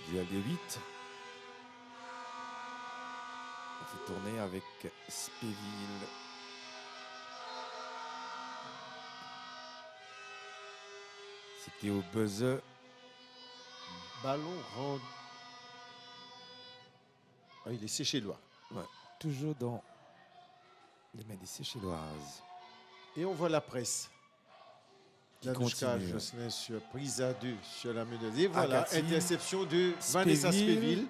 Duel de 8. On fait tourner avec Spéville. C'était au buzzer. Ballon rendu. Ah, il est Séchellois. Ouais, toujours dans les mains des Séchelloises. Et on voit la presse. Qui Danouchka continue. Jocelyn sur prise à 2 sur la meneuse. Et voilà, Agatine, interception de Vanessa Spéville. Spéville.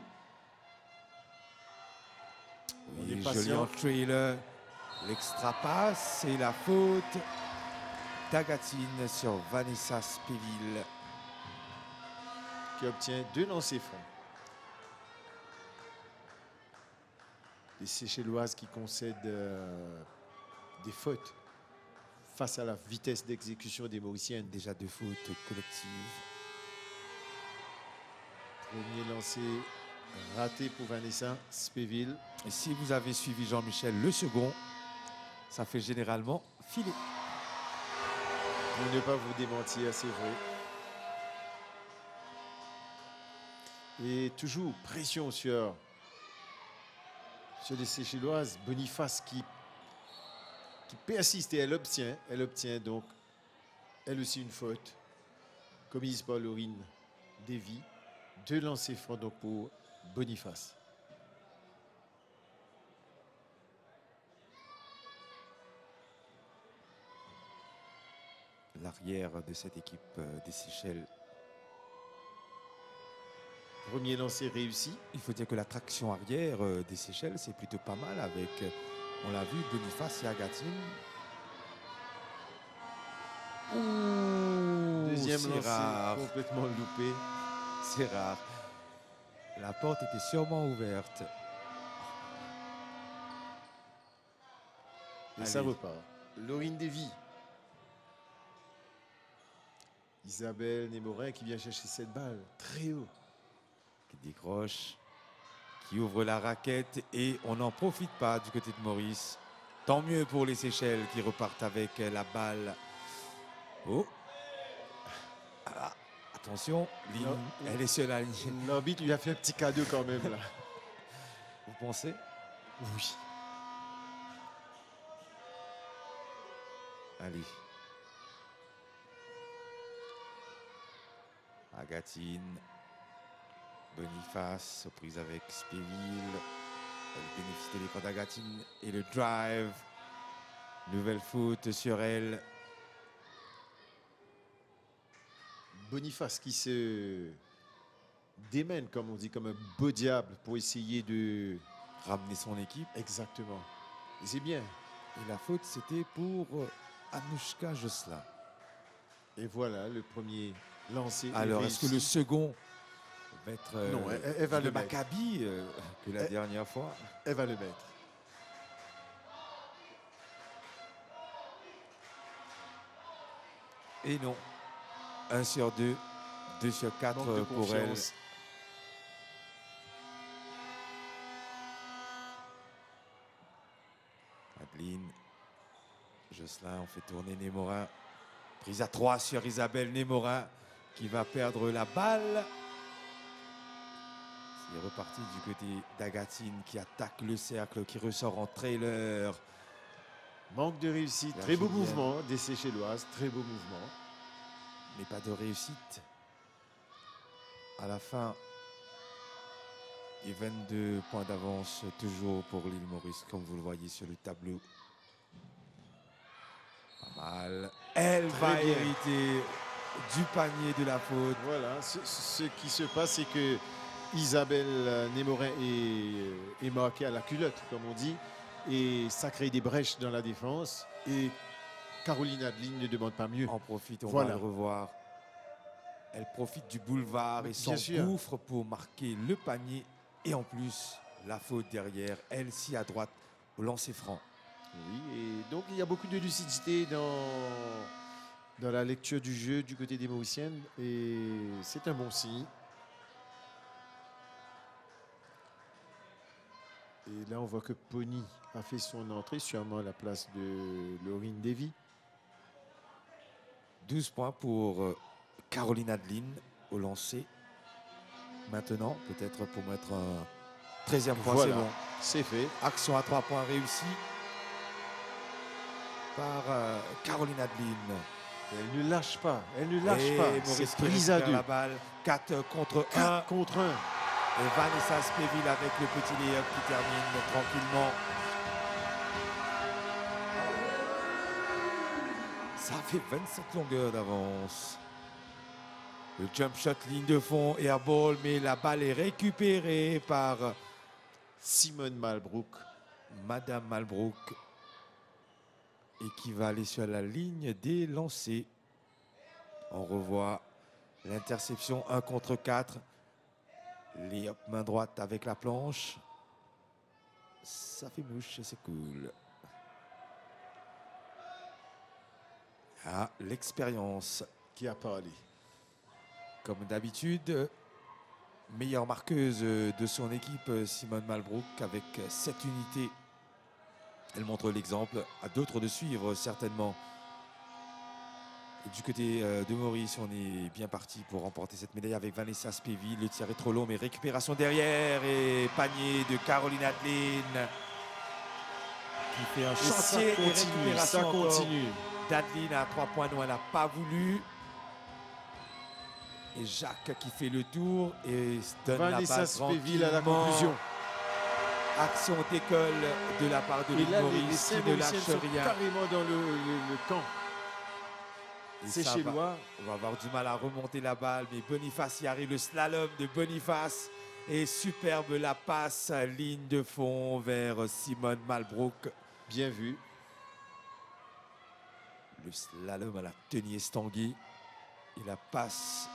On est Oui, patient. joli en trailer. L'extra passe et la faute d'Agatine sur Vanessa Spéville. Qui obtient 2 lancers francs. Les Séchelloises qui concèdent des fautes face à la vitesse d'exécution des Mauriciennes. Déjà 2 fautes collectives. Premier lancé raté pour Vanessa Spéville. Et si vous avez suivi Jean-Michel, le second, ça fait généralement filer. Pour ne pas vous démentir, c'est vrai. Et toujours pression sur les Seychelloises. Boniface qui persiste et elle obtient donc elle aussi une faute commise par Laurine Davy. 2 lancers francs donc pour Boniface. L'arrière de cette équipe des Seychelles. Premier lancer réussi. Il faut dire que la traction arrière des Seychelles, c'est plutôt pas mal avec, on l'a vu, Boniface et Agatine. Deuxième lancé rare. complètement loupé. C'est rare. La porte était sûrement ouverte. Et ça repart. Laurine Davy. Isabelle Némorin qui vient chercher cette balle très haut. Qui décroche, qui ouvre la raquette et on n'en profite pas du côté de Maurice. Tant mieux pour les Seychelles qui repartent avec la balle. Oh. Ah, attention, ligne, Non. elle est sur la ligne. L'arbitre lui a fait un petit cadeau quand même là. Vous pensez? Oui. Allez. Agatine. Boniface, aux prises avec Spéville. Elle bénéficie de l'écran d'Agatine et le drive. Nouvelle faute sur elle. Boniface qui se démène, comme on dit, comme un beau diable pour essayer de... Ramener son équipe. Exactement. Et c'est bien. Et la faute, c'était pour Anouchka Josselin. Et voilà, le premier lancé. Alors, est-ce que le second va être Non, elle va le le mettre. Maccabi que la dernière fois? Elle va le mettre. Et non. 1 sur 2, 2 sur 4 Manque de pour elle. confiance. Adeline, Josselin, on fait tourner Némorin. Prise à 3 sur Isabelle Némorin qui va perdre la balle. C'est reparti du côté d'Agatine qui attaque le cercle, qui ressort en trailer. Manque de réussite. La Très beau Julienne. mouvement des Seychelloises. Très beau mouvement. Mais pas de réussite. À la fin, et 22 points d'avance toujours pour l'île Maurice, comme vous le voyez sur le tableau. Pas mal. Elle va bien. hériter du panier de la faute. Voilà. Ce qui se passe, c'est que Isabelle Némorin est marquée à la culotte, comme on dit. Et ça crée des brèches dans la défense. Et Caroline Adeline ne demande pas mieux. En profite, on Voilà. va le revoir. Elle profite du boulevard et Bien sûr. s'engouffre pour marquer le panier. Et en plus, la faute derrière, elle si à droite, au lancer franc. Oui, et donc il y a beaucoup de lucidité dans la lecture du jeu du côté des Mauriciennes. Et c'est un bon signe. Et là, on voit que Pony a fait son entrée, sûrement à la place de Laurine Davy. 12 points pour Caroline Adeline au lancer. Maintenant, peut-être pour mettre un 13e point, Voilà. c'est bon. C'est fait. Action à 3 points réussie par Caroline Adeline. Elle ne lâche pas. Elle ne lâche Et pas. Maurice C'est qui prise à récupère 2. la balle. 4 contre 1. 4 contre 1. Et Vanessa Spéville avec le petit layup qui termine tranquillement. Ça fait 27 longueurs d'avance. Le jump shot, ligne de fond, airball, mais la balle est récupérée par Simone Malbrook. Madame Malbrook. Et qui va aller sur la ligne des lancers. On revoit l'interception 1 contre 4. Les hop, main droite avec la planche. Ça fait mouche, c'est cool. Ah, l'expérience. qui a parlé. Comme d'habitude, meilleure marqueuse de son équipe, Simone Malbrook, avec 7 unités. Elle montre l'exemple à d'autres de suivre, certainement. Et du côté de Maurice, on est bien parti pour remporter cette médaille avec Vanessa Spéville. Le tir est trop long, mais récupération derrière et panier de Caroline Adeline qui fait un chantier et récupération ça encore continue. d'Adeline à 3 points. Non, elle n'a pas voulu. Et Jacques qui fait le tour et donne Vanessa la passe Spéville à la tranquillement. conclusion. Action d'école de la part de Et là, les Maurice qui ne Saint-Mauriciennes lâche sont rien. carrément dans le camp. Et C'est ça chez va- Loire. On va avoir du mal à remonter la balle, mais Boniface y arrive, le slalom de Boniface. Et superbe la passe, ligne de fond vers Simone Malbrook. Bien vu. Le slalom à la Teniers Tanguy. Et la passe,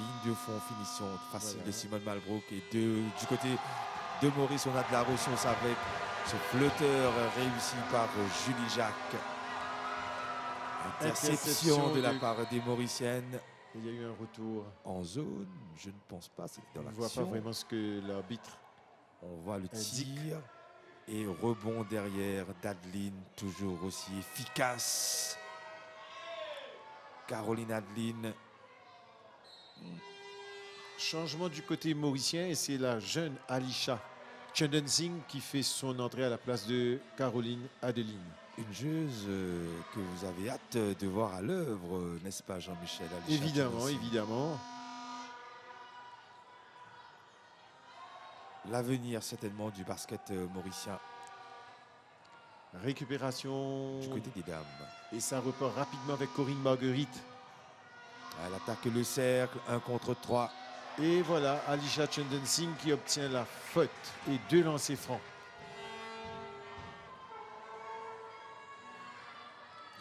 ligne de fond, finition facile Voilà. de Simone Malbrook. Et du côté de Maurice, on a de la ressource avec ce flotteur réussi par Julie Jacques. Interception de la part des Mauriciennes. Il y a eu un retour. En zone, je ne pense pas, c'est dans On ne voit l'action. pas vraiment ce que l'arbitre. On voit le indique. tir et rebond derrière d'Adeline, toujours aussi efficace. Caroline Adeline, Changement du côté mauricien et c'est la jeune Alisha Chandensing qui fait son entrée à la place de Caroline Adeline. une joueuse que vous avez hâte de voir à l'œuvre, n'est-ce pas Jean-Michel? Alisha Évidemment, Chandensing. évidemment. L'avenir certainement du basket mauricien Récupération. du côté des dames. Et ça repart rapidement avec Corinne Marguerite. Elle attaque le cercle, 1 contre 3. Et voilà, Alisha Chandensing qui obtient la faute et 2 lancers francs.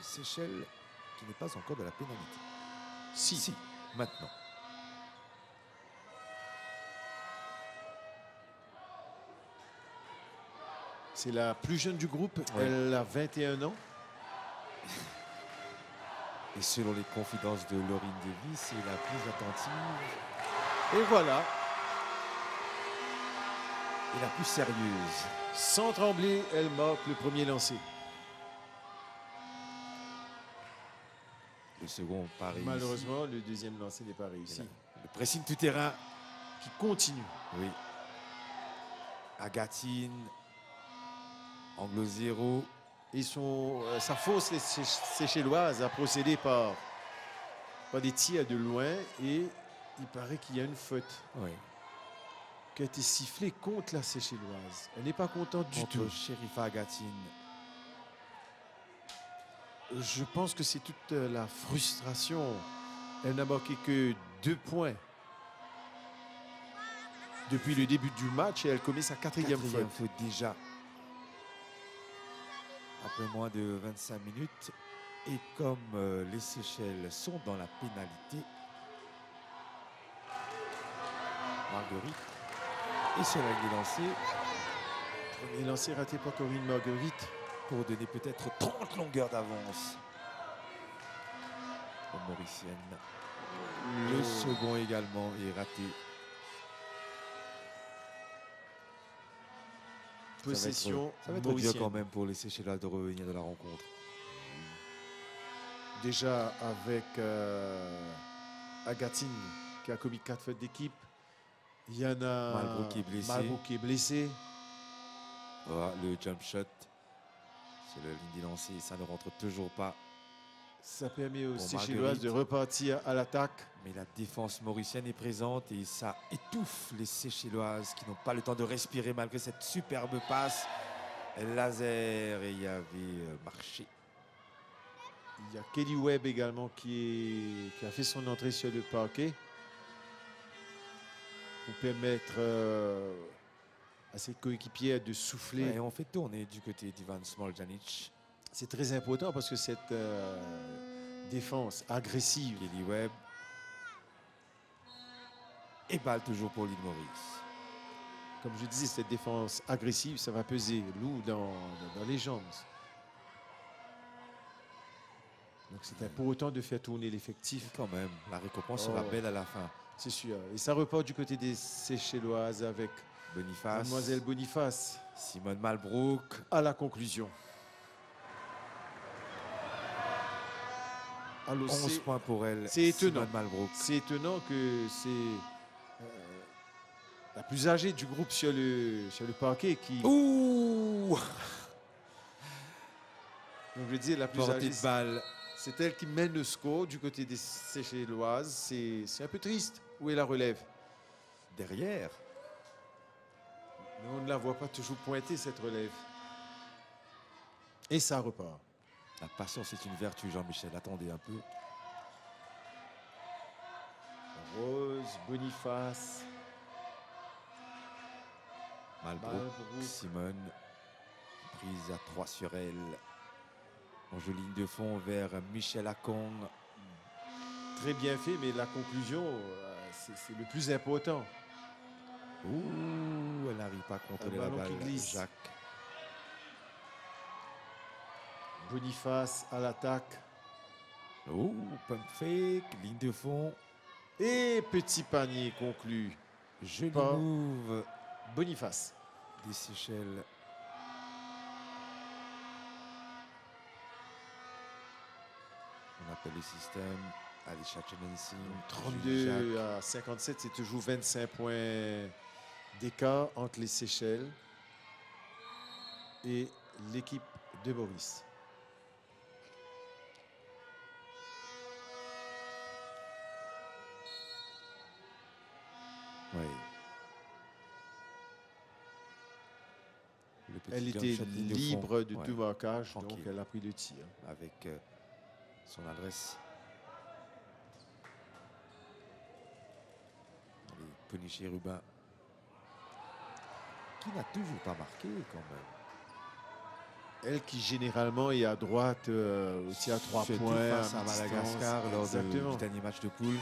Seychelles qui n'est pas encore de la pénalité. Si. Maintenant. C'est la plus jeune du groupe. Ouais. Elle a 21 ans. Et selon les confidences de Laurine Davis, c'est la plus attentive Et voilà, et la plus sérieuse. sans trembler, elle marque le premier lancer. Le second, pareil. Malheureusement, le deuxième lancer n'est pas réussi. Le pressing tout terrain. Qui continue. Oui. Agatine. Angle 0. Et sa fausse séchelloise a procédé par des tirs de loin et il paraît qu'il y a une faute Oui. qui a été sifflée contre la séchelloise. Elle n'est pas contente du Contre tout. Sherifa Agatine. Je pense que c'est toute la frustration. Elle n'a marqué que 2 points depuis le début du match et elle commet sa quatrième faute. faute déjà. Après moins de 25 minutes. Et comme les Seychelles sont dans la pénalité, Marguerite est sur la ligne lancée Premier lancé raté par Corinne Marguerite. pour donner peut-être 30 longueurs d'avance aux Mauriciennes. Le second également est raté. Possession Ça va être dur mauricienne. quand même pour les Seychellois de revenir de la rencontre. Déjà avec Agatine qui a commis 4 fautes d'équipe. Il y en a Malbrook qui est blessé. Malbrook qui est blessé. Voilà, le jump shot sur la ligne des lancers, ça ne rentre toujours pas. Ça permet aux Pour Seychelloises de repartir à l'attaque. Mais la défense mauricienne est présente et ça étouffe les Seychelloises qui n'ont pas le temps de respirer malgré cette superbe passe. Laser et il y avait marché. Il y a Kelly Webb également qui a fait son entrée sur le parquet pour permettre à ses coéquipiers de souffler. Et on fait tourner du côté d'Ivan Smoljanic. C'est très important parce que cette défense agressive, Kelly Webb. Et balle toujours pour l'île Maurice. comme je disais, cette défense agressive, ça va peser lourd dans les jambes. Donc c'est important de faire tourner l'effectif. Et quand même, la récompense sera belle à la fin. C'est sûr. Et ça repart du côté des Seychelloises avec Boniface, Mademoiselle Boniface Simone Malbrook. à la conclusion. Alors, 11 points pour elle. c'est étonnant. Simone Malbrook. C'est étonnant que c'est la plus âgée du groupe sur le parquet qui... Ouh! Donc je veux dire, la plus Portée âgée, de balle. c'est elle qui mène le score du côté des Seychelloises. C'est un peu triste. Où est la relève? Derrière. Mais on ne la voit pas toujours pointer, cette relève. Et ça repart. La patience est une vertu, Jean-Michel. Attendez un peu. Rose, Boniface, Malbrook, Malbrook. Simone. Prise à 3 sur elle. En joue ligne de fond vers Michel Akong. Très bien fait, mais la conclusion, c'est le plus important. Ouh, elle n'arrive pas à contrôler Un la ballon balle. qui glisse. Jacques. Boniface à l'attaque. Ouh, pump fake, ligne de fond. Et petit panier conclu. Joli Pas. move Boniface. des Seychelles. On appelle le système. Allez, Chachenensing. 32 à 57, c'est toujours 25 points d'écart entre les Seychelles et l'équipe de Maurice. Oui. Le petit Elle jump était shot ligne de fond. libre de Ouais, tout marquage, donc tranquille. elle a pris le tir. Avec son adresse. Allez, Poniché Rubin. Qui n'a toujours pas marqué quand même. Elle qui généralement est à droite au tir à 3 Surtout points. face à mi-distance. Madagascar lors Exactement. du dernier match de poule.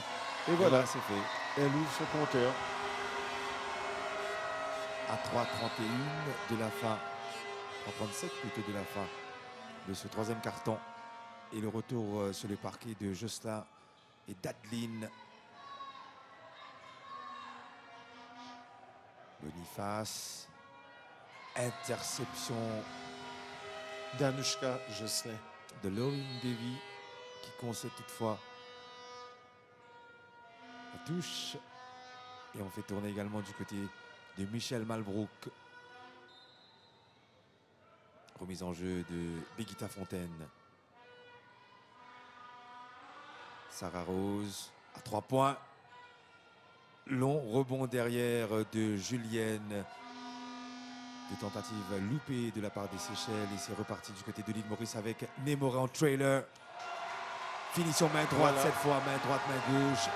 Et voilà, c'est fait. elle ouvre son compteur. À 3:31 de la fin. 3:37 plutôt de la fin de ce troisième carton. Et le retour sur le parquet de Jocelyn et d'Adeline. Boniface. Interception Danushka Jocelyn. de Laurine Davy qui concède toutefois la touche. Et on fait tourner également du côté de Michel Malbrook. Remise en jeu de Béguita Fontaine. Sarah Rose à 3 points. Long rebond derrière de Julienne. Des tentatives loupées de la part des Seychelles. Et c'est reparti du côté de l'île Maurice avec Némora en trailer. Finition main droite Voilà. cette fois. Main droite, main gauche.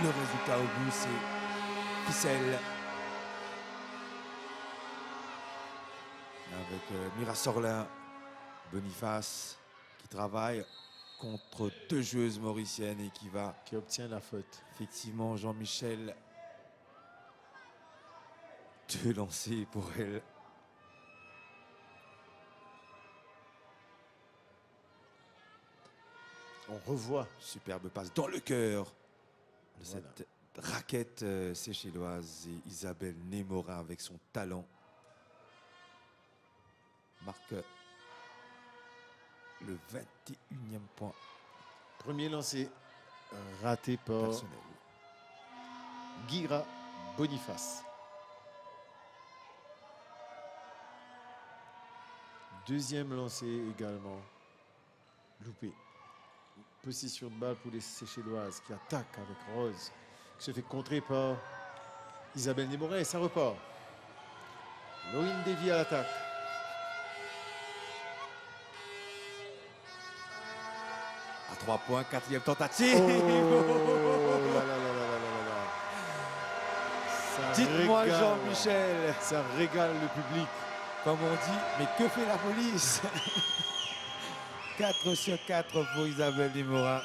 Le résultat au bout, c'est ficelle. Avec Mira Sorlin, Boniface qui travaille contre 2 joueuses mauriciennes et qui va Qui obtient la faute. effectivement Jean-Michel te lancer pour elle. On revoit. Superbe passe dans le cœur de Voilà. cette raquette séchelloise et Isabelle Némorin avec son talent marque le 21e point Premier lancé raté par personnel. Guira Boniface. Deuxième lancé également loupé. Position de balle pour les Seychelloises qui attaquent avec Rose, qui se fait contrer par Isabelle Némorin et ça repart. Laurine Davy à l'attaque. À 3 points, 4e tentative. Oh là là là là là là là. Ça Dites-moi régale. Jean-Michel, Ça régale le public. comme on dit, mais que fait la police? 4 sur 4 pour Isabelle Némorin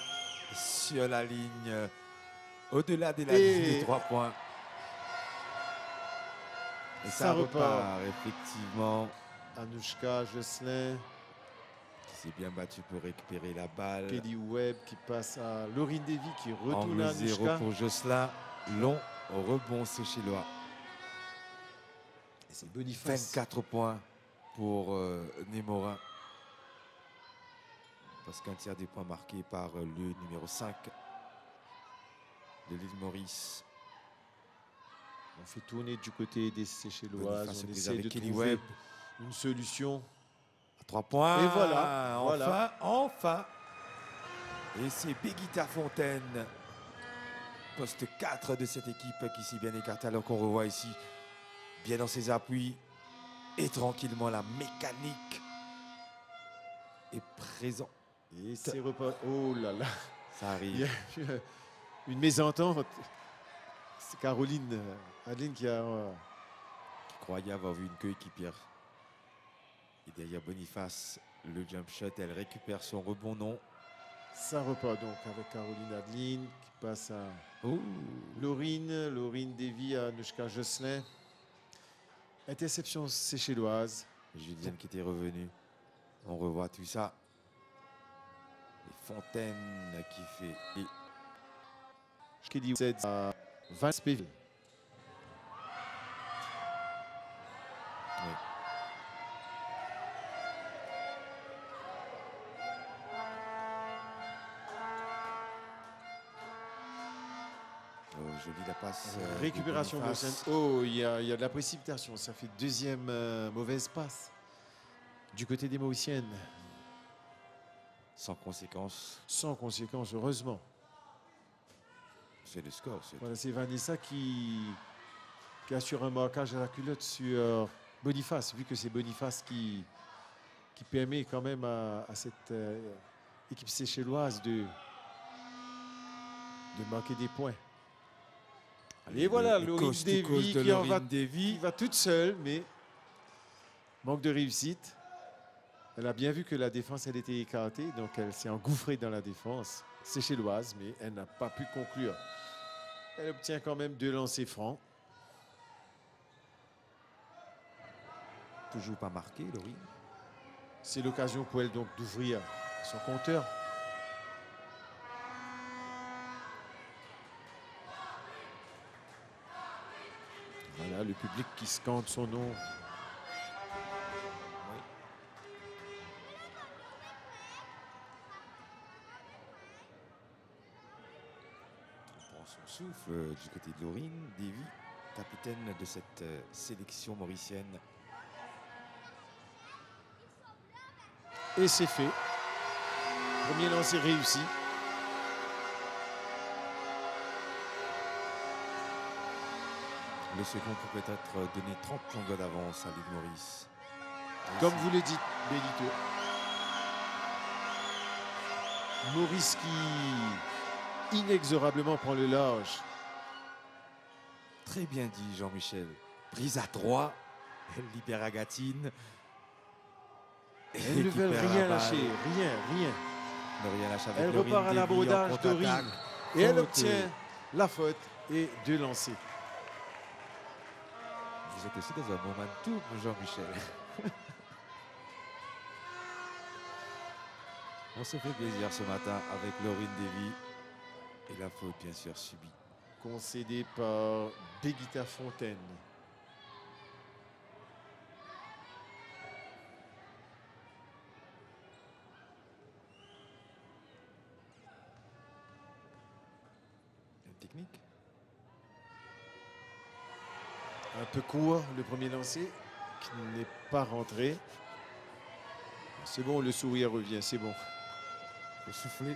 sur la ligne, au-delà de la Et ligne des 3 points. Et ça ça repart. repart effectivement. Anouchka Jocelyn. Qui s'est bien battu pour récupérer la balle. Kelly Webb qui passe à Laurine Davy qui retourne à Angle 0 Anushka. pour Jocelyn. Long rebond séchellois. Et c'est Boniface. 24 points pour Némorin. Parce qu'un tiers des points marqués par le numéro 5 de l'île Maurice. On fait tourner du côté des Seychelloises. Boniface On prise essaie avec de Kelly trouver Webb. une solution. À 3 points. Et voilà, Enfin, voilà. enfin. Et c'est Béguita Fontaine, poste 4 de cette équipe qui s'est bien écartée, alors qu'on revoit ici, bien dans ses appuis, et tranquillement la mécanique est présente. Et c'est repas. Oh là là. Ça Il y arrive. a eu une mésentente. C'est Caroline Adeline qui a. Qui croyait avoir vu une coéquipière. Et derrière Boniface, le jump shot, elle récupère son rebond, non. Ça repart donc avec Caroline Adeline qui passe à Oh. Laurine Davy à Anushka Jocelyn. Interception séchelloise. Julienne qui était revenue. On revoit tout ça. Et Fontaine qui fait. Et Kelly Webb à 20 PV. oui. Oh, jolie la passe. De Récupération de Boniface. Saint. Oh, il y a de la précipitation. Ça fait deuxième mauvaise passe du côté des Mauriciennes. Sans conséquence. Sans conséquence, heureusement. C'est le score. Voilà, c'est Vanessa qui assure un marquage à la culotte sur Boniface, vu que c'est Boniface qui permet quand même à cette équipe séchelloise de marquer des points. Et voilà, Laurine Davy qui va toute seule, mais manque de réussite. Elle a bien vu que la défense, elle était écartée, donc elle s'est engouffrée dans la défense séchelloise, mais elle n'a pas pu conclure. Elle obtient quand même 2 lancers francs. Toujours pas marqué, Laurine. C'est l'occasion pour elle donc d'ouvrir son compteur. Voilà, le public qui scande son nom. On prend son souffle du côté de Laurine Davy, capitaine de cette sélection mauricienne. Et c'est fait. Premier lancer réussi. Le second peut peut-être donner 30 longueurs d'avance à l'île Maurice. Comme vous le dites, Bélito. Maurice qui inexorablement prend le large. Très bien dit, Jean-Michel. Prise à 3, elle libère Agatine. Elles ne veulent rien lâcher, rien. Ne rien lâcher avec Elle Laurine repart à Davy en l'abordage contre-attaque. d'Orine. Et elle Faute. obtient la faute et 2 lancers. Vous êtes aussi dans un momentum, Jean-Michel. On se fait plaisir ce matin avec Laurine Davy. Et la faute, bien sûr, subie. Concédé par Béguita Fontaine. Une technique. Un peu court, le premier lancé, qui n'est pas rentré. C'est bon, le sourire revient, c'est bon. Faut souffler.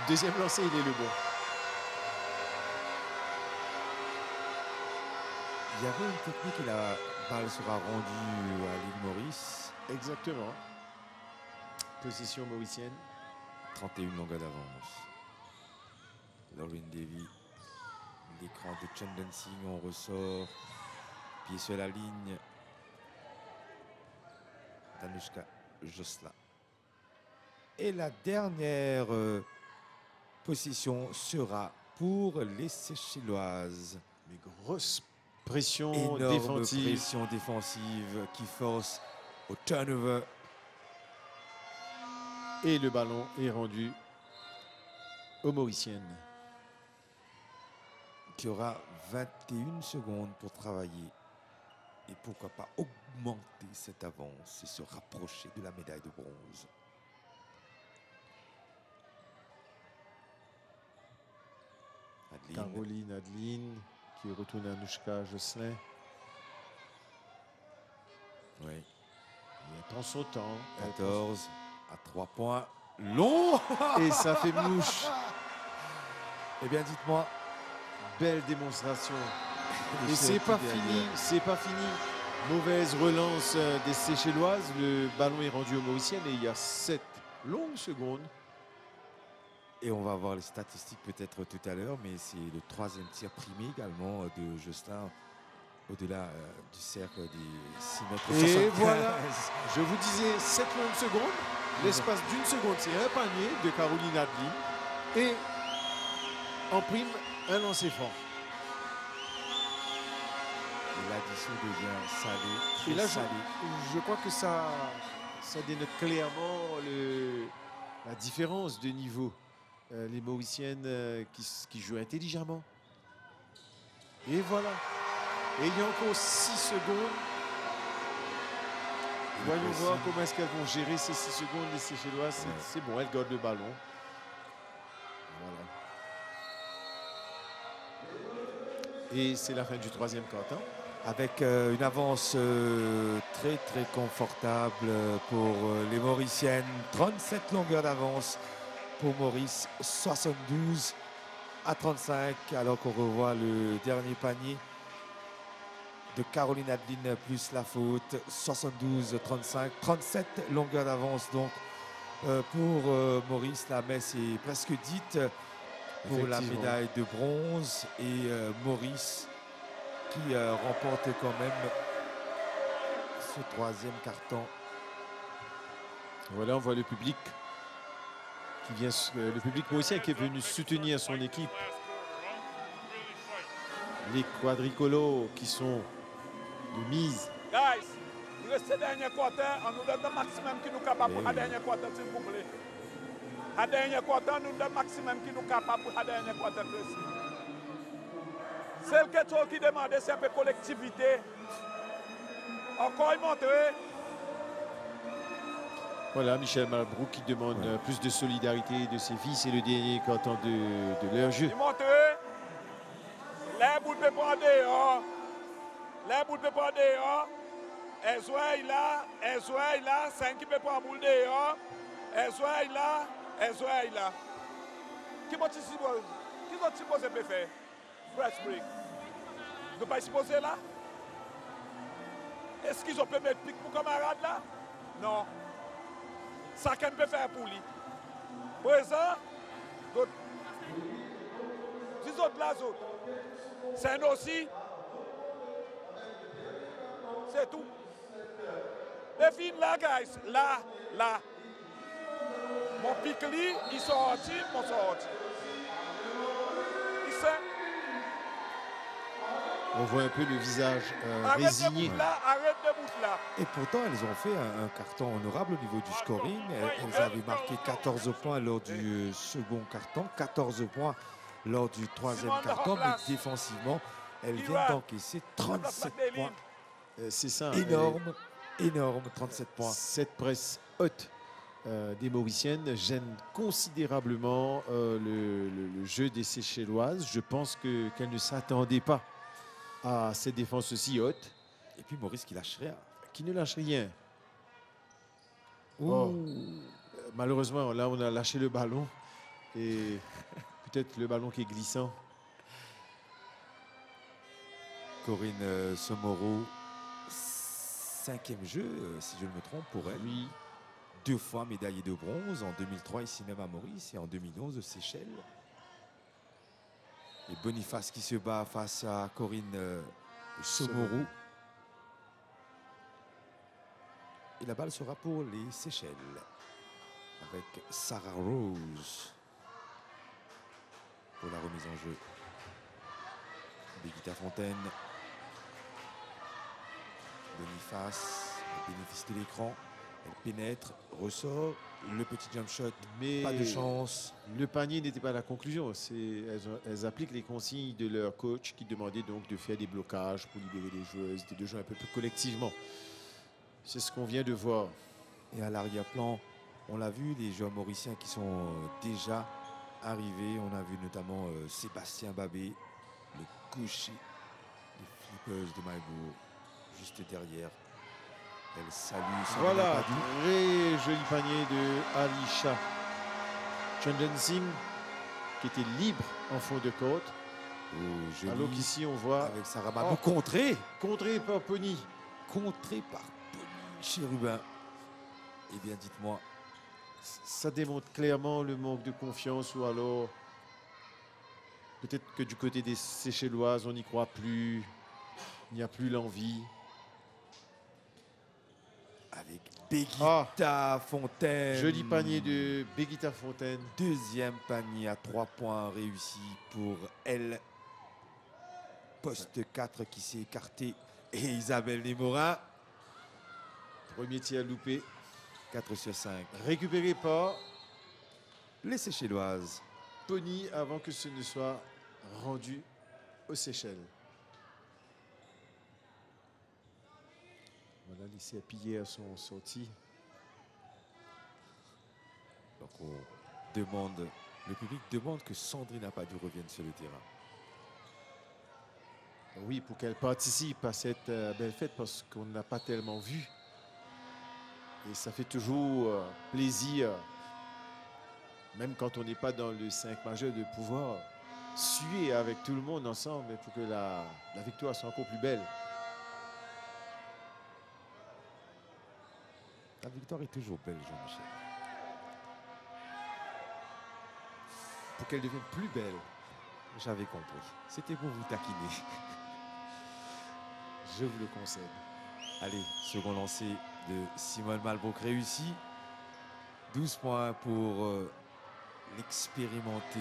Deuxième lancé, il est le bon. Il y avait une technique et la balle sera rendue à l'île Maurice. Exactement. Position mauricienne. 31 longueurs d'avance. Laurine Davy. L'écran de Chandon Singh, on ressort. Pied sur la ligne. Danushka Jocelyn. Et la dernière position sera pour les Seychelloises. Mais grosse pression Énorme défensive. pression défensive qui force au turnover Et le ballon est rendu aux Mauriciennes. Qui aura 21 secondes pour travailler. Et pourquoi pas augmenter cette avance et se rapprocher de la médaille de bronze. Adeline. Caroline Adeline qui retourne à Anouchka Jocelyn. Oui. Elle prend son temps. 14 à 3 points. Long. Et ça fait mouche. Eh bien, dites-moi. Belle démonstration. Et c'est pas fini, c'est pas fini. Mauvaise relance des Seychelloises. Le ballon est rendu aux Mauriciennes et il y a 7 longues secondes. Et on va voir les statistiques peut-être tout à l'heure, mais c'est le 3e tir primé également de Justin au-delà du cercle des 6 mètres. Et 75. voilà, je vous disais 7 longues secondes. L'espace d'une seconde, c'est un panier de Caroline Adeline. Et en prime, un lancer franc. Et l'addition devient salée, très Et là, salée. je crois que ça dénote clairement la différence de niveau. Les Mauriciennes qui jouent intelligemment. Et voilà. Et il y a encore 6 secondes. Voyons voir comment est-ce qu'elles vont gérer ces 6 secondes. Les Seychelloises, c'est bon, elles gardent le ballon. Voilà. Et c'est la fin du 3e quart-temps. Avec une avance très très confortable pour les Mauriciennes. 37 longueurs d'avance pour Maurice, 72 à 35, alors qu'on revoit le dernier panier de Caroline Adeline plus la faute, 72-35, 37 longueurs d'avance donc pour Maurice. La messe est presque dite pour la médaille de bronze et Maurice qui remporte quand même ce 3e carton. Voilà, on voit le public qui vient, le public mauricien qui est venu soutenir son équipe. Les quadricolos qui sont de mise. Guys, il reste le dernier quart-temps, on nous donne le maximum qui nous capable pour le dernier quart-temps, s'il vous plaît. Le dernier quart-temps, nous donne le maximum qui nous capable pour le dernier quart-temps précis. Celle qui demande, c'est un peu collectivité. Encore une montrée. Voilà, Michel Malbrook qui demande plus de solidarité de ses filles. C'est le dernier quart-temps de leur jeu. Il montre. Les boules de prendre dehors. Les boules de prendre dehors. Ezoué là. 5 qui peut prendre boule dehors. Ezoué là. Qui est-ce supposé faire? Press break. Ils n'ont pas supposé là? Est-ce qu'ils ont pu mettre pique pour camarade là? Non. Ça qu'on peut faire pour lui. Présent, d'autres. 10 autres là, autres. C'est un aussi. C'est tout. Les filles là, guys. Là. Mon pique-li, ils sont sortis, mon sorti. Ils sont. On voit un peu le visage résigné. Arrête de bout là. Et pourtant, elles ont fait un carton honorable au niveau du scoring. Elles avaient marqué 14 points lors du second carton, 14 points lors du 3e carton. Mais défensivement, elles viennent d'encaisser 37 points. C'est ça. Énorme, 37 points. Cette presse haute des Mauriciennes gêne considérablement le jeu des Seychelloises. Je pense qu'elles ne s'attendaient pas à cette défense aussi haute. Et puis Maurice qui lâche rien. Qui ne lâche rien. Oh. Malheureusement, là, on a lâché le ballon. Et peut-être le ballon qui est glissant. Corinne Somoro, 5e jeu, si je ne me trompe, pour elle. Oui. 2 fois médaillée de bronze, en 2003 ici même à Maurice et en 2011 aux Seychelles. Et Boniface qui se bat face à Corinne Somoro. Et la balle sera pour les Seychelles avec Sarah Rose pour la remise en jeu. Béguita Fontaine. Boniface, au bénéfice de l'écran. Elle pénètre, ressort. Le petit jump shot, Mais pas de chance. le panier n'était pas la conclusion. Elles appliquent les consignes de leur coach qui demandait donc de faire des blocages pour libérer les joueuses, de jouer un peu plus collectivement. C'est ce qu'on vient de voir. Et à l'arrière-plan, on l'a vu, les joueurs mauriciens qui sont déjà arrivés. On a vu notamment Sébastien Babé, le gaucher des Flippers de Maillebourg, juste derrière. Elle salue son Voilà, Padou. très joli panier de Alisha Chandan-Singh qui était libre en fond de côte. Oh, joli. Alors qu'ici on voit Avec Sarah Mabou Oh. contré. contré par Pony. Contré par Pony Chérubin. Eh bien, dites-moi, Ça démontre clairement le manque de confiance ou alors peut-être que du côté des Seychelloises on n'y croit plus, il n'y a plus l'envie. avec Begita Fontaine. Joli panier de Begita Fontaine. Deuxième panier à 3 points réussi pour elle. Poste 4 qui s'est écarté. Et Isabelle Nemora, Premier tir loupé, 4 sur 5. récupéré par Les Seychelloises. Pony avant que ce ne soit rendu aux Seychelles. Voilà, laissé appuyer à son sortie. Donc on demande, le public demande que Sandrine Apadou revienne sur le terrain. Oui, pour qu'elle participe à cette belle fête parce qu'on ne l'a pas tellement vue. Et ça fait toujours plaisir, même quand on n'est pas dans le 5 majeur, de pouvoir suer avec tout le monde ensemble pour que la victoire soit encore plus belle. La victoire est toujours belle, Jean-Michel. Pour qu'elle devienne plus belle. J'avais compris. C'était pour vous taquiner. Je vous le concède. Allez, second lancé de Simone Malbrook réussi. 12 points pour l'expérimenté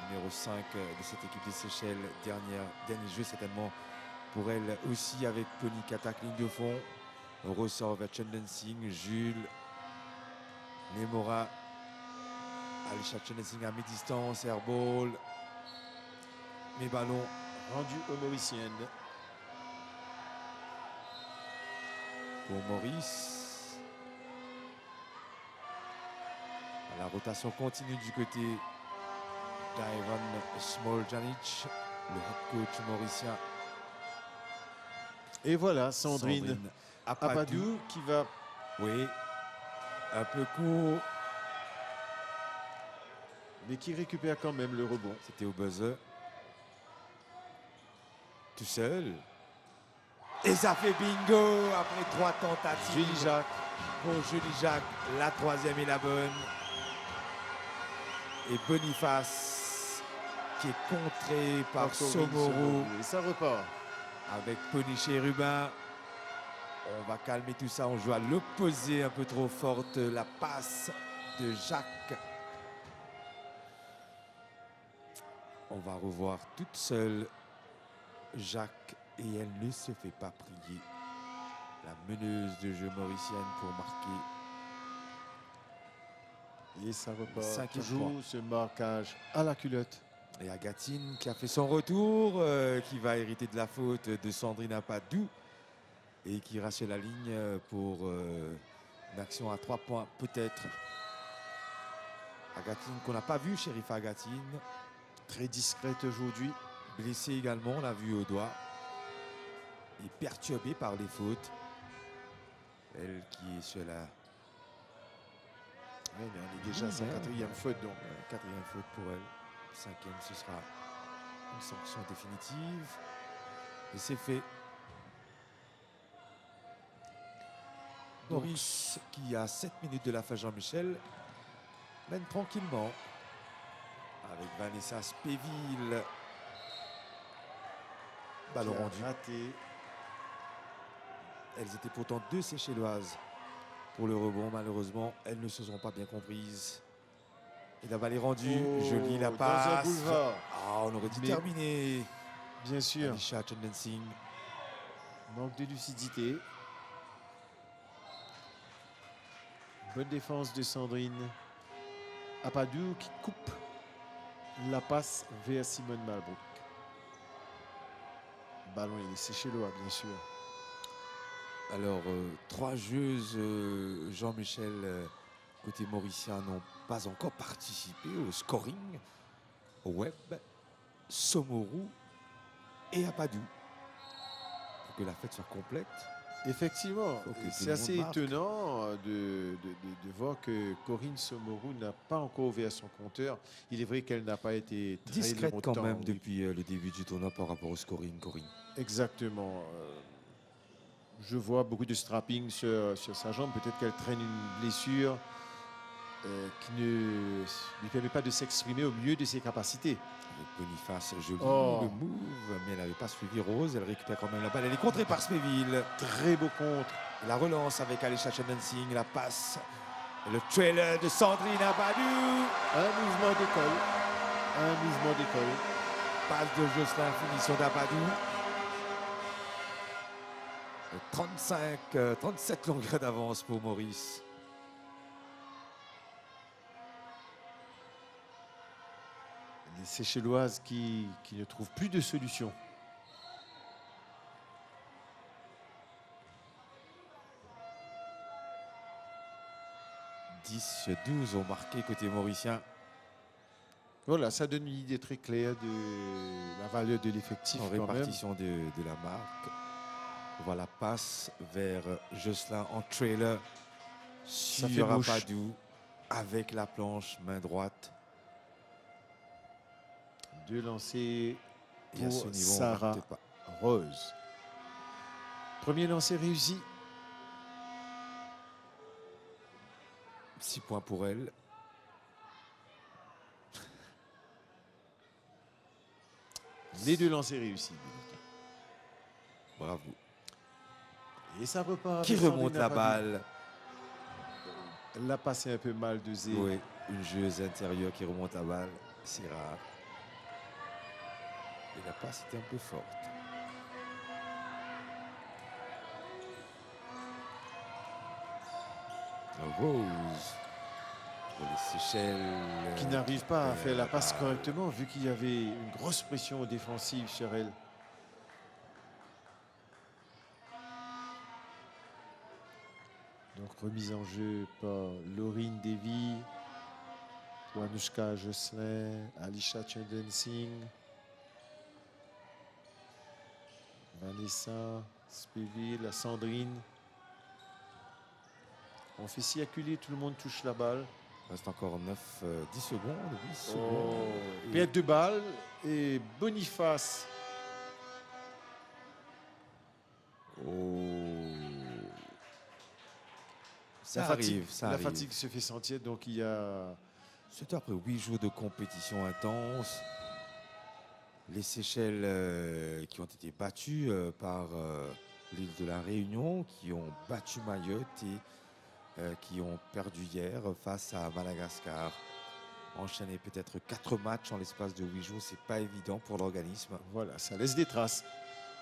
numéro 5 de cette équipe des Seychelles. Dernier jeu certainement pour elle aussi avec Pony Katak, ligne de fond. On ressort vers Chandan-Singh, Jules, Nemora, Alisha Chandan-Singh à mi-distance, airball. Mes ballons Rendu aux Mauriciennes. pour Maurice. La rotation continue du côté d'Ivan Smoljanic, le head coach mauricien. Et voilà, Sandrine Apadou. Apadou qui va Oui, un peu court. mais qui récupère quand même le rebond. C'était au buzzer. Tout seul. Et ça fait bingo après 3 tentatives. Julie Jacques. Pour Julie Jacques, la troisième est la bonne. Et Boniface qui est contré par Encore Somoro Et ça repart. avec Pony Chérubin. On va calmer tout ça. On joue à l'opposé un peu trop forte. La passe de Jacques. On va revoir toute seule Jacques et elle ne se fait pas prier. La meneuse de jeu mauricienne pour marquer. Et ça repart. Cinquième Toujours point. ce marquage à la culotte. Et Agatine qui a fait son retour, qui va hériter de la faute de Sandrine Apadou et qui ira sur la ligne pour une action à 3 points peut-être. Agatine qu'on n'a pas vu, Sheriff Agatine. Très discrète aujourd'hui. Blessée également, on l'a vu au doigt. Et perturbée par les fautes. Elle qui est sur la Ouais, mais on est déjà à sa Ouais, quatrième ouais. faute donc. quatrième faute pour elle. Cinquième, ce sera une sanction définitive. Et c'est fait. Maurice, qui a 7 minutes de la fin, Jean-Michel, mène tranquillement avec Vanessa Spéville. Ballon Qui a rendu. raté. Elles étaient pourtant 2 Seychelloises pour le rebond. Malheureusement, elles ne se sont pas bien comprises. Et la balle est rendue. Oh, Jolie la dans un passe. boulevard. Ah, on aurait dû Mais- terminer. Bien sûr. Alisha Chandan-Singh. Manque de lucidité. Bonne défense de Sandrine. Apadou qui coupe la passe vers Simone Malbrook. Ballon il est séché l'eau, bien sûr. Alors, 3 joueuses, Jean-Michel, côté mauricien, n'ont pas encore participé au scoring. Webb, Somoru et Apadou. Pour que la fête soit complète. Effectivement, Faut que tout c'est le assez monde marque. étonnant de voir que Corinne Somoru n'a pas encore ouvert son compteur. Il est vrai qu'elle n'a pas été très Discrète longtemps. quand même oui. depuis le début du tournoi par rapport au scoring, Corinne. Exactement. Je vois beaucoup de strapping sur sa jambe. Peut-être qu'elle traîne une blessure qui ne lui permet pas de s'exprimer au mieux de ses capacités. Avec Boniface, joli Oh. le move, mais elle n'avait pas suivi Rose. Elle récupère quand même la balle. Elle est contrée par Smeville. Très beau contre. La relance avec Alisha Chandensing, la passe. Le trailer de Sandrine Apadou. Un mouvement d'école. Un mouvement d'école. Passe de Jocelyn, finition d'Apadou. 37 longueurs d'avance pour Maurice. Les Seychelloises qui ne trouvent plus de solution. « 10-12 ont marqué côté mauricien. Voilà, ça donne une idée très claire de la valeur de l'effectif En quand même. répartition de la marque. Voilà, passe vers Jocelyn en trailer Ça fait sur mouche. Apadou avec la planche main droite. Deux lancers Et à ce pour niveau, on Sarah rate pas. Rose. Premier lancer réussi. 6 points pour elle. Les deux lancers réussis. Bravo. Et ça repart. Qui avec Sandrine remonte la Apadou. balle? Elle l'a passé un peu mal dosé. Oui, une joueuse intérieure qui remonte la balle, c'est rare. Et la passe était un peu forte. Rose pour les Seychelles. Qui n'arrive pas à faire la passe balle. correctement vu qu'il y avait une grosse pression défensive sur elle. Donc remise en jeu par Laurine Davy, pour Anushka Jocelyn, Alisha Chandensing, Vanessa Spiville, Sandrine. On fait circuler, tout le monde touche la balle. Il reste encore 10 secondes, 8 secondes. Oh. Perte de balle et Boniface. Oh. Ça La arrive, fatigue, ça la arrive. fatigue se fait sentir, donc il y a Surtout après 8 jours de compétition intense. Les Seychelles qui ont été battues par l'île de la Réunion, qui ont battu Mayotte et qui ont perdu hier face à Madagascar. Enchaîner peut-être 4 matchs en l'espace de 8 jours, c'est pas évident pour l'organisme. voilà, ça laisse des traces.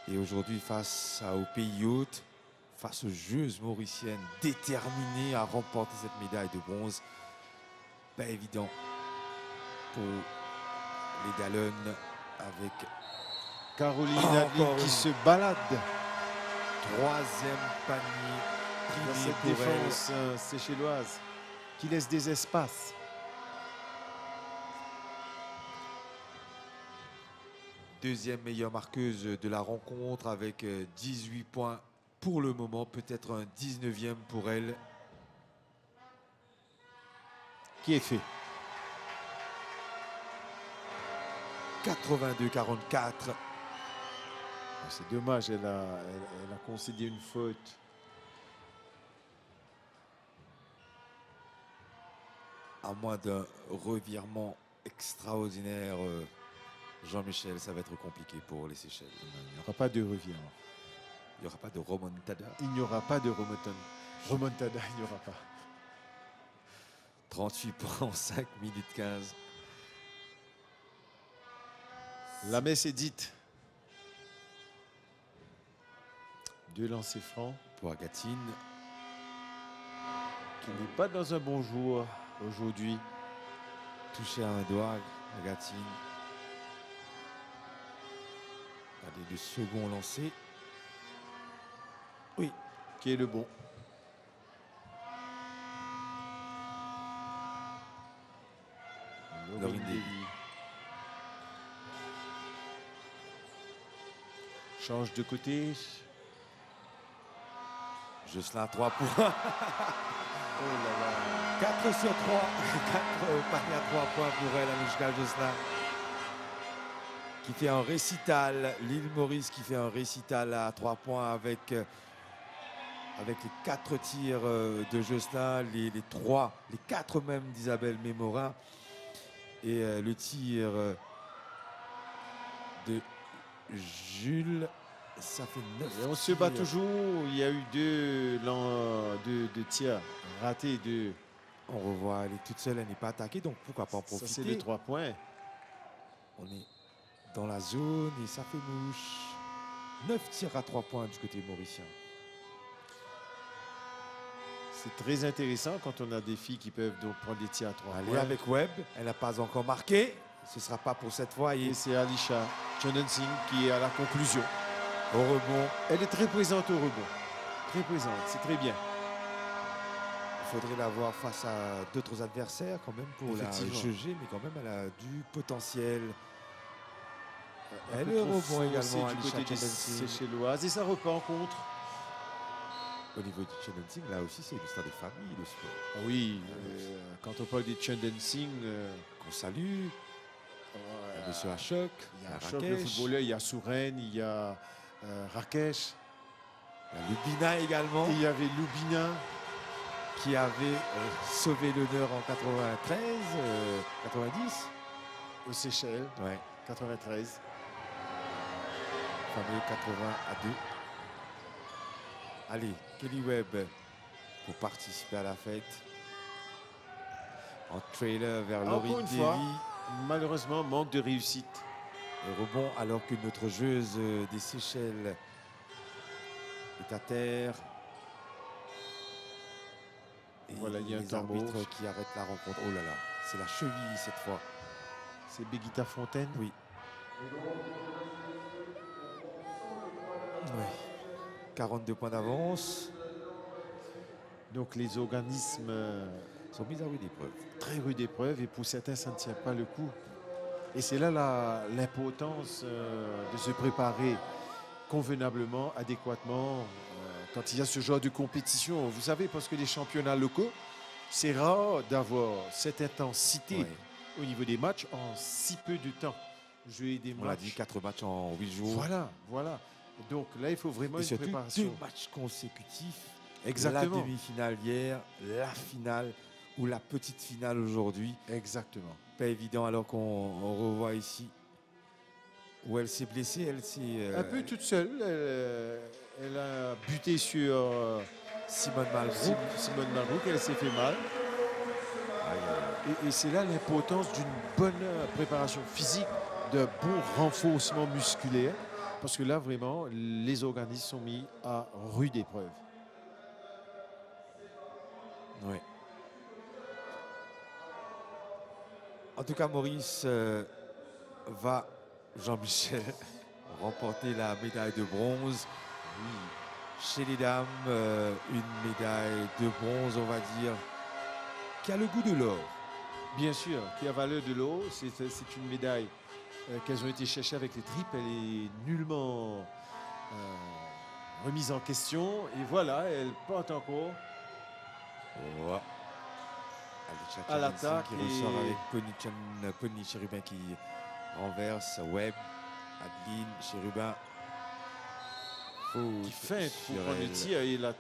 Et aujourd'hui, face au pays hôte, face aux joueuses mauriciennes déterminées à remporter cette médaille de bronze, pas évident pour les Dallonnes avec Caroline Encore Adeline qui une. se balade 3e panier dans privé cette pour elle. défense séchelloise qui laisse des espaces. Deuxième meilleure marqueuse de la rencontre avec 18 points pour le moment, peut-être un 19e pour elle. Qui est fait. 82-44. C'est dommage, elle a concédé une faute. À moins d'un revirement extraordinaire, Jean-Michel, ça va être compliqué pour les Seychelles. Il n'y aura pas de revirement. Il n'y aura pas de remontada. Il n'y aura pas de remontada, il n'y aura pas. 38 points en 5 minutes 15. La messe est dite. 2 lancers francs. Pour Agatine. qui n'est pas dans un bon jour aujourd'hui. Touché à un doigt, Agatine. Allez, le second lancé. Oui, Qui est le bon. Laurine Davy. Change de côté. Jocelyn 3 points. Oh là là. 4 sur 3. 4 paris à 3 points pour elle, Anouchka Jocelyn. Qui fait un récital. L'île Maurice qui fait un récital à 3 points avec les 4 tirs de Jocelyn, les 4 même d'Isabelle Mémorin. Et le tir de Jules, ça fait 9. Et on se bat toujours. Il y a eu deux tirs ratés. On revoit, elle est toute seule, elle n'est pas attaquée, donc pourquoi pas en Ça, profiter. c'est les 3 points. On est dans la zone et ça fait mouche. 9 tirs à 3 points du côté mauricien. C'est très intéressant quand on a des filles qui peuvent donc prendre des tirs à 3 Allez points. avec Webb, elle n'a pas encore marqué. Ce ne sera pas pour cette fois. Et Et c'est Alisha Chonensing qui est à la conclusion. au rebond, Elle est très présente au rebond. Très présente, c'est très bien. il faudrait la voir face à d'autres adversaires quand même pour la Effectivement. juger, mais quand même elle a du potentiel. Un Elle peu est au trop rebond également, foncée du Alisha côté des Chonensing. Seychelloises. Et ça repart en contre. Au niveau du Chonensing, là aussi c'est une histoire de famille, le sport. Ah oui, quand on parle des Chonensing, Qu'on salue, Monsieur Ashok, il y a Ashok, le Rakesh, footballeur, il y a Souren, il y a Rakesh, il y a Lubina également. et il y avait Lubina. Qui avait sauvé l'honneur en 93, 90. Aux Seychelles, Ouais, 93. fameux 80 à 2. Allez, Kelly Webb pour participer à la fête. En trailer vers Encore Laurine une fois, Davy. malheureusement, manque de réussite. Et rebond alors que notre joueuse des Seychelles est à terre. Et Voilà, il y a un les temps arbitres mort. qui arrêtent la rencontre. Oh là là, c'est la cheville cette fois. C'est Béguita Fontaine. Oui. Oui. 42 points d'avance. Donc les organismes Sont mis à rude épreuve. très rude épreuve et pour certains, ça ne tient pas le coup. Et c'est là l'importance de se préparer convenablement, adéquatement, quand il y a ce genre de compétition. Vous savez, parce que les championnats locaux, c'est rare d'avoir cette intensité Ouais. au niveau des matchs en si peu de temps. Jouer des On l'a matchs. dit, 4 matchs en 8 jours. Voilà, voilà. Donc là, il faut vraiment Et une surtout préparation. 2 matchs consécutifs. Exactement. La demi-finale hier, la finale ou la petite finale aujourd'hui. Exactement. Pas évident alors qu'on revoit ici où elle s'est blessée. Elle s'est Un peu toute seule. Elle a buté sur Simone Malbrook. Simone Malbrook. Elle s'est fait mal. Et c'est là l'importance d'une bonne préparation physique, d'un bon renforcement musculaire. Parce que là, vraiment, les organismes sont mis à rude épreuve. Oui. En tout cas, Maurice va, Jean-Michel, remporter la médaille de bronze. Oui. Chez les dames, une médaille de bronze, on va dire, qui a le goût de l'or. Bien sûr, qui a valeur de l'eau. C'est une médaille qu'elles ont été cherchées avec les tripes. Elle est nullement remise en question. Et voilà, elle porte encore Ouais. à l'attaque. Qui ressort avec Pony Chérubin qui renverse. Webb, Adeline, Chérubin. Qui feinte pour sur prendre le elle. tir. Et la,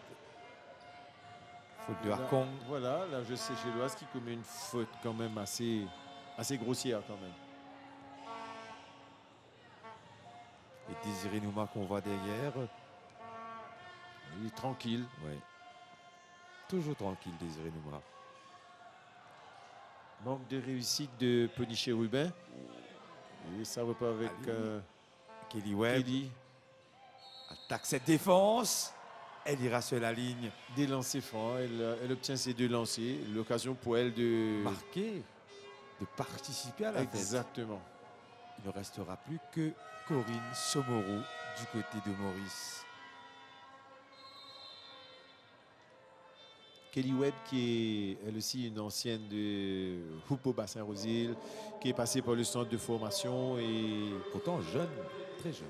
Faute de Harkong. voilà, la joueuse séchelloise qui commet une faute quand même assez grossière quand même. Et Désiré Nouma qu'on voit derrière. Il est tranquille. Ouais. Toujours tranquille, Désiré Nouma. Manque de réussite de Pony Chérubin. Et ça repart avec Kelly Webb Kelly. attaque cette défense. Elle ira sur la ligne. Des lancers francs, elle obtient ses 2 lancers. L'occasion pour elle de Marquer, de participer à la fête. Exactement. Il ne restera plus que Corinne Somoro du côté de Maurice. Kelly Webb, qui est elle aussi une ancienne de Houpo Bassin-Rosil, qui est passée par le centre de formation et Pourtant jeune, très jeune.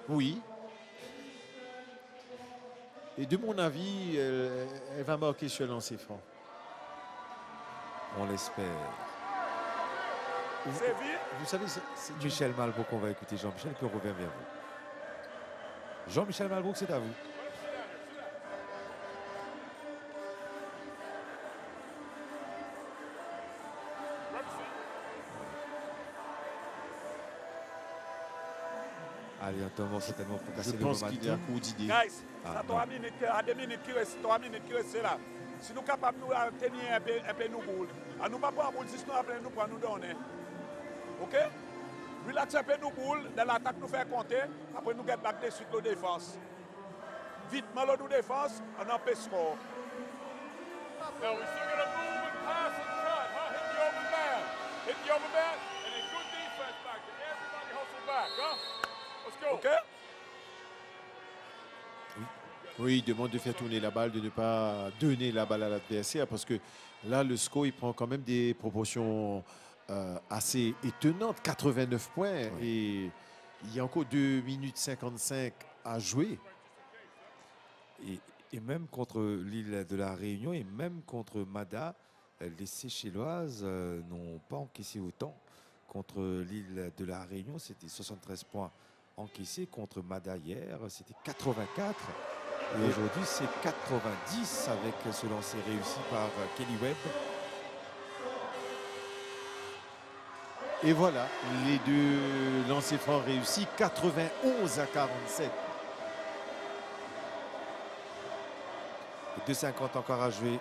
Oui. Et de mon avis, elle va marquer sur le lancer franc. On l'espère. Séville. Vous savez, c'est Michel Malbrook, on va écouter Jean-Michel, puis on revient vers vous. Jean-Michel Malbrook, c'est à vous. Allez, on commence certainement pour casser je le pense qu'il est à momentum. court d'idées. Guys, Ah, ça non. 3 minutes, à 2 minutes qui restent, 3 minutes qui restent là. Si nous sommes capables de tenir un peu nos boules, à nous pas prendre boule, si nous appelons nous pour nous donner. OK? Relax un peu nos boules, dans l'attaque nous faire compter, après nous get back de suite de défense. Vite, malo de défense, on empêche score. Now we still got to move and pass in front, huh? Hit the open man. Hit the open man, and then good defense back there. Everybody hustle back, huh? Let's go. OK? Oui, il demande de faire tourner la balle, de ne pas donner la balle à l'adversaire, parce que là, le score, il prend quand même des proportions assez étonnantes, 89 points, et il y a encore 2 minutes 55 à jouer. Et même contre l'île de la Réunion et même contre Mada, les Seychelloises n'ont pas encaissé autant. Contre l'île de la Réunion, c'était 73 points encaissés. Contre Mada hier, c'était 84. Et aujourd'hui, c'est 90 avec ce lancer réussi par Kelly Webb. Et voilà, les 2 lancers francs réussis, 91 à 47. 2,50 encore à jouer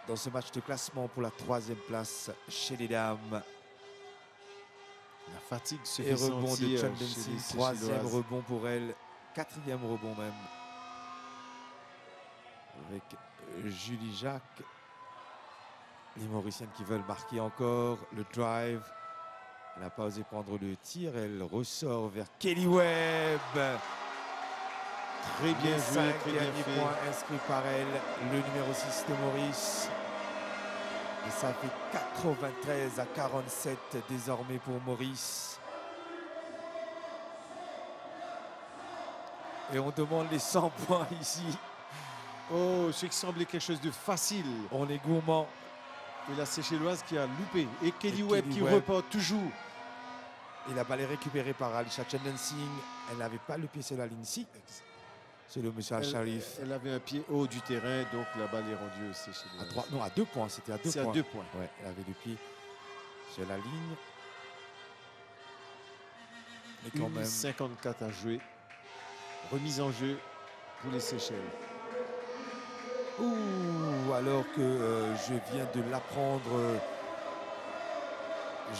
dans ce match de classement pour la 3e place chez les dames. La fatigue se Et fait rebond de sentir Chun chez Dancing, les 3e Seychelloises. rebond pour elle, 4e rebond même. Avec Julie Jacques. Les Mauriciennes qui veulent marquer encore le drive. Elle n'a pas osé prendre le tir, elle ressort vers Kelly Webb. Très bien Les joué, 5 très bien derniers fait. points inscrits par elle, le numéro 6 de Maurice. Et ça fait 93 à 47 désormais pour Maurice. Et on demande les 100 points ici. Oh, ce qui semblait quelque chose de facile. On est gourmand. Et la Seychelloise qui a loupé. Et Kelly Et Webb Kelly qui Webb. reporte toujours. Et la balle est récupérée par Alisha Chendancing. Elle n'avait pas le pied sur la ligne 6. C'est le monsieur Al-Sharif. Elle avait un pied haut du terrain, donc la balle est rendue aux Seychelloises. À 3, non, à 2 points. C'était à 2 C'est points. à 2 points. Ouais, elle avait le pied sur la ligne. Mais quand même. 54 à jouer. Remise en jeu pour les Seychelles. Ouh, alors que je viens de l'apprendre,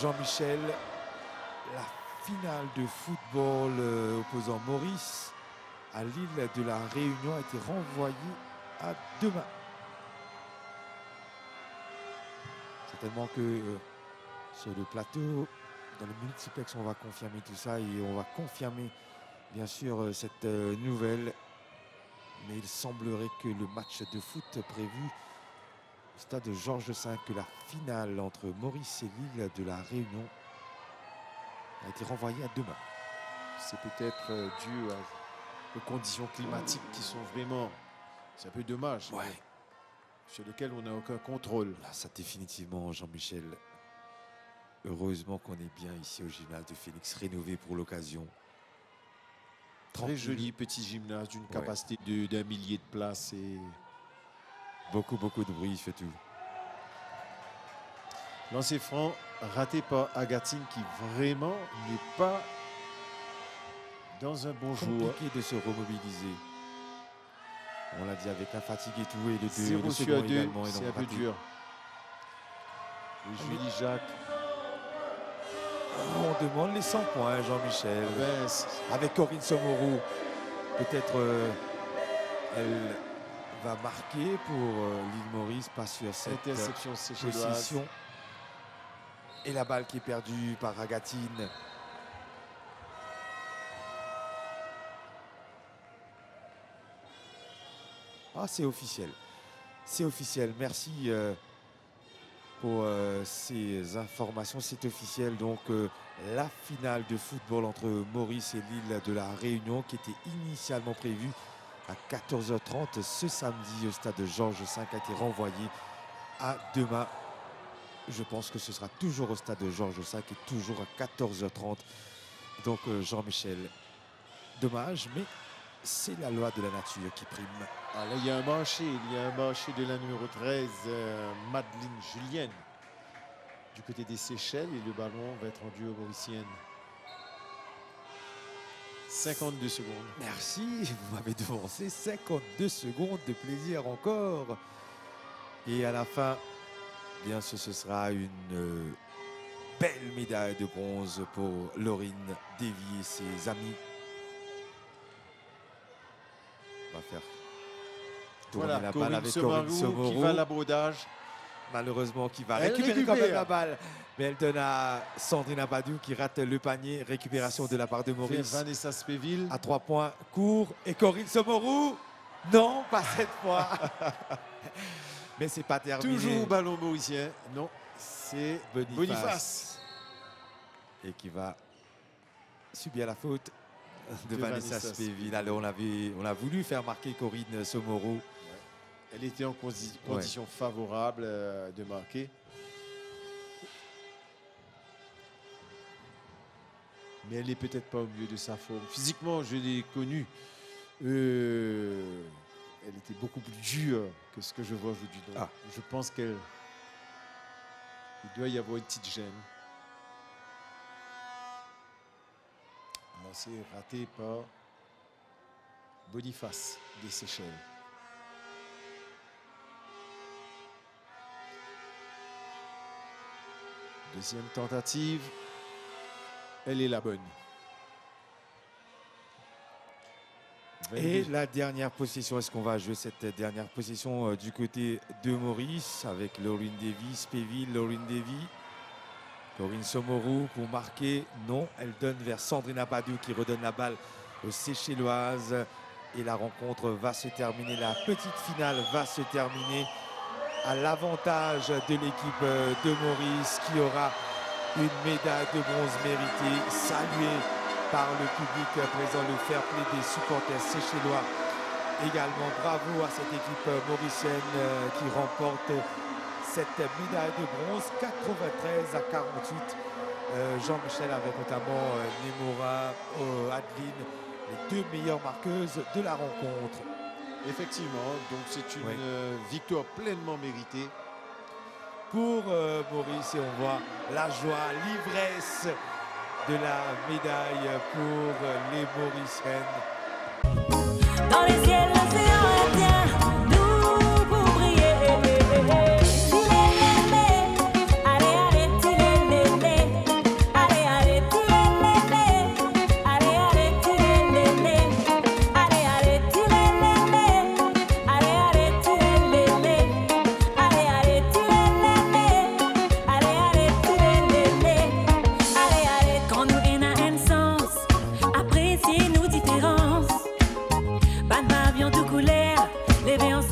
Jean-Michel, la finale de football opposant Maurice à l'île de la Réunion a été renvoyée à demain. Certainement que sur le plateau, dans le multiplex, on va confirmer tout ça et on va confirmer bien sûr cette nouvelle. Mais il semblerait que le match de foot prévu au stade de Georges V, que la finale entre Maurice et l'île de la Réunion a été renvoyée à demain. C'est peut-être dû aux conditions climatiques qui sont vraiment... C'est un peu dommage. Ouais. Mais sur lesquelles on n'a aucun contrôle. Là, ça définitivement, Jean-Michel. Heureusement qu'on est bien ici au gymnase de Phoenix, rénové pour l'occasion. Très Tranquille. joli petit gymnase d'une capacité d'1 millier de places. Et Beaucoup de bruit, il fait tout. lancer franc raté par Agatine qui vraiment n'est pas dans un bon jour. Compliqué de se remobiliser. On l'a dit avec la fatigue et tout, et le 0 sur second 2, également. c'est un peu dur. Et Julie Jacques On demande les 100 points, Jean-Michel. Ben, Avec Corinne Somoro, peut-être elle va marquer pour l'île Maurice, pas sur cette interception séchelloise. possession. Et la balle qui est perdue par Agatine. Ah, c'est officiel. C'est officiel. Merci pour ces informations. C'est officiel. Donc, la finale de football entre Maurice et l'île de la Réunion qui était initialement prévue à 14h30 ce samedi au stade de Georges V a été renvoyée à demain. Je pense que ce sera toujours au stade de Georges V et toujours à 14h30. Donc, Jean-Michel, dommage, mais c'est la loi de la nature qui prime. Ah, là, il y a un marché de la numéro 13, Madeleine Julienne, du côté des Seychelles, et le ballon va être rendu aux Mauriciennes. 52 secondes. Merci, vous m'avez devancé 52 secondes de plaisir encore. Et à la fin, bien sûr, ce sera une belle médaille de bronze pour Laurine Davy et ses amis. On va faire tourner Voilà, la balle Corinne avec Corinne Somoro qui Somoro. va à l'abordage. Malheureusement, qui va Elle récupérer quand même récupère. la balle. Mais elle donne à Sandrine Abadou qui rate le panier. Récupération de la part de Maurice. Vanessa Spéville. À 3 points, court. Et Corinne Somoro, non, pas cette fois. Mais c'est pas terminé. Toujours ballon mauricien. Non, c'est Boniface. Et qui va subir la faute de Vanessa Spéville. Alors on a voulu faire marquer Corinne Somoro. Elle était en condition favorable de marquer. Mais elle n'est peut-être pas au mieux de sa forme. Physiquement, je l'ai connue. Elle était beaucoup plus dure que ce que je vois aujourd'hui. Donc, je pense qu'il doit y avoir une petite gêne. C'est raté par Boniface des Seychelles. Deuxième tentative. Elle est la bonne. Et la dernière possession, est-ce qu'on va jouer cette dernière possession du côté de Maurice avec Laurine Davy, Spéville, Laurine Davy, Corinne Somoro pour marquer. Non, elle donne vers Sandrine Abadou qui redonne la balle aux Seychelloises. Et la rencontre va se terminer, la petite finale va se terminer à l'avantage de l'équipe de Maurice qui aura une médaille de bronze méritée, saluée par le public présent, le fair play des supporters séchellois. Également, bravo à cette équipe mauricienne qui remporte cette médaille de bronze, 93 à 48. Jean-Michel avec notamment Nemora, Adeline, les deux meilleures marqueuses de la rencontre. Effectivement, donc c'est une victoire pleinement méritée pour Maurice, et on voit la joie, l'ivresse de la médaille pour les Mauriciennes. Dans les ciels, l'océan Indien, nous pour briller. Allez, allez, tilelele. Allez, allez, tilelele. Allez, allez, tilelele. Allez, allez, tilelele. Allez, allez, tilelele. Allez, allez, tilelele. Allez, allez, tilelele. Allez, allez, quand nous gagnons un sens, appréciez nos différences. Pas de avion de couleur, lever ensemble.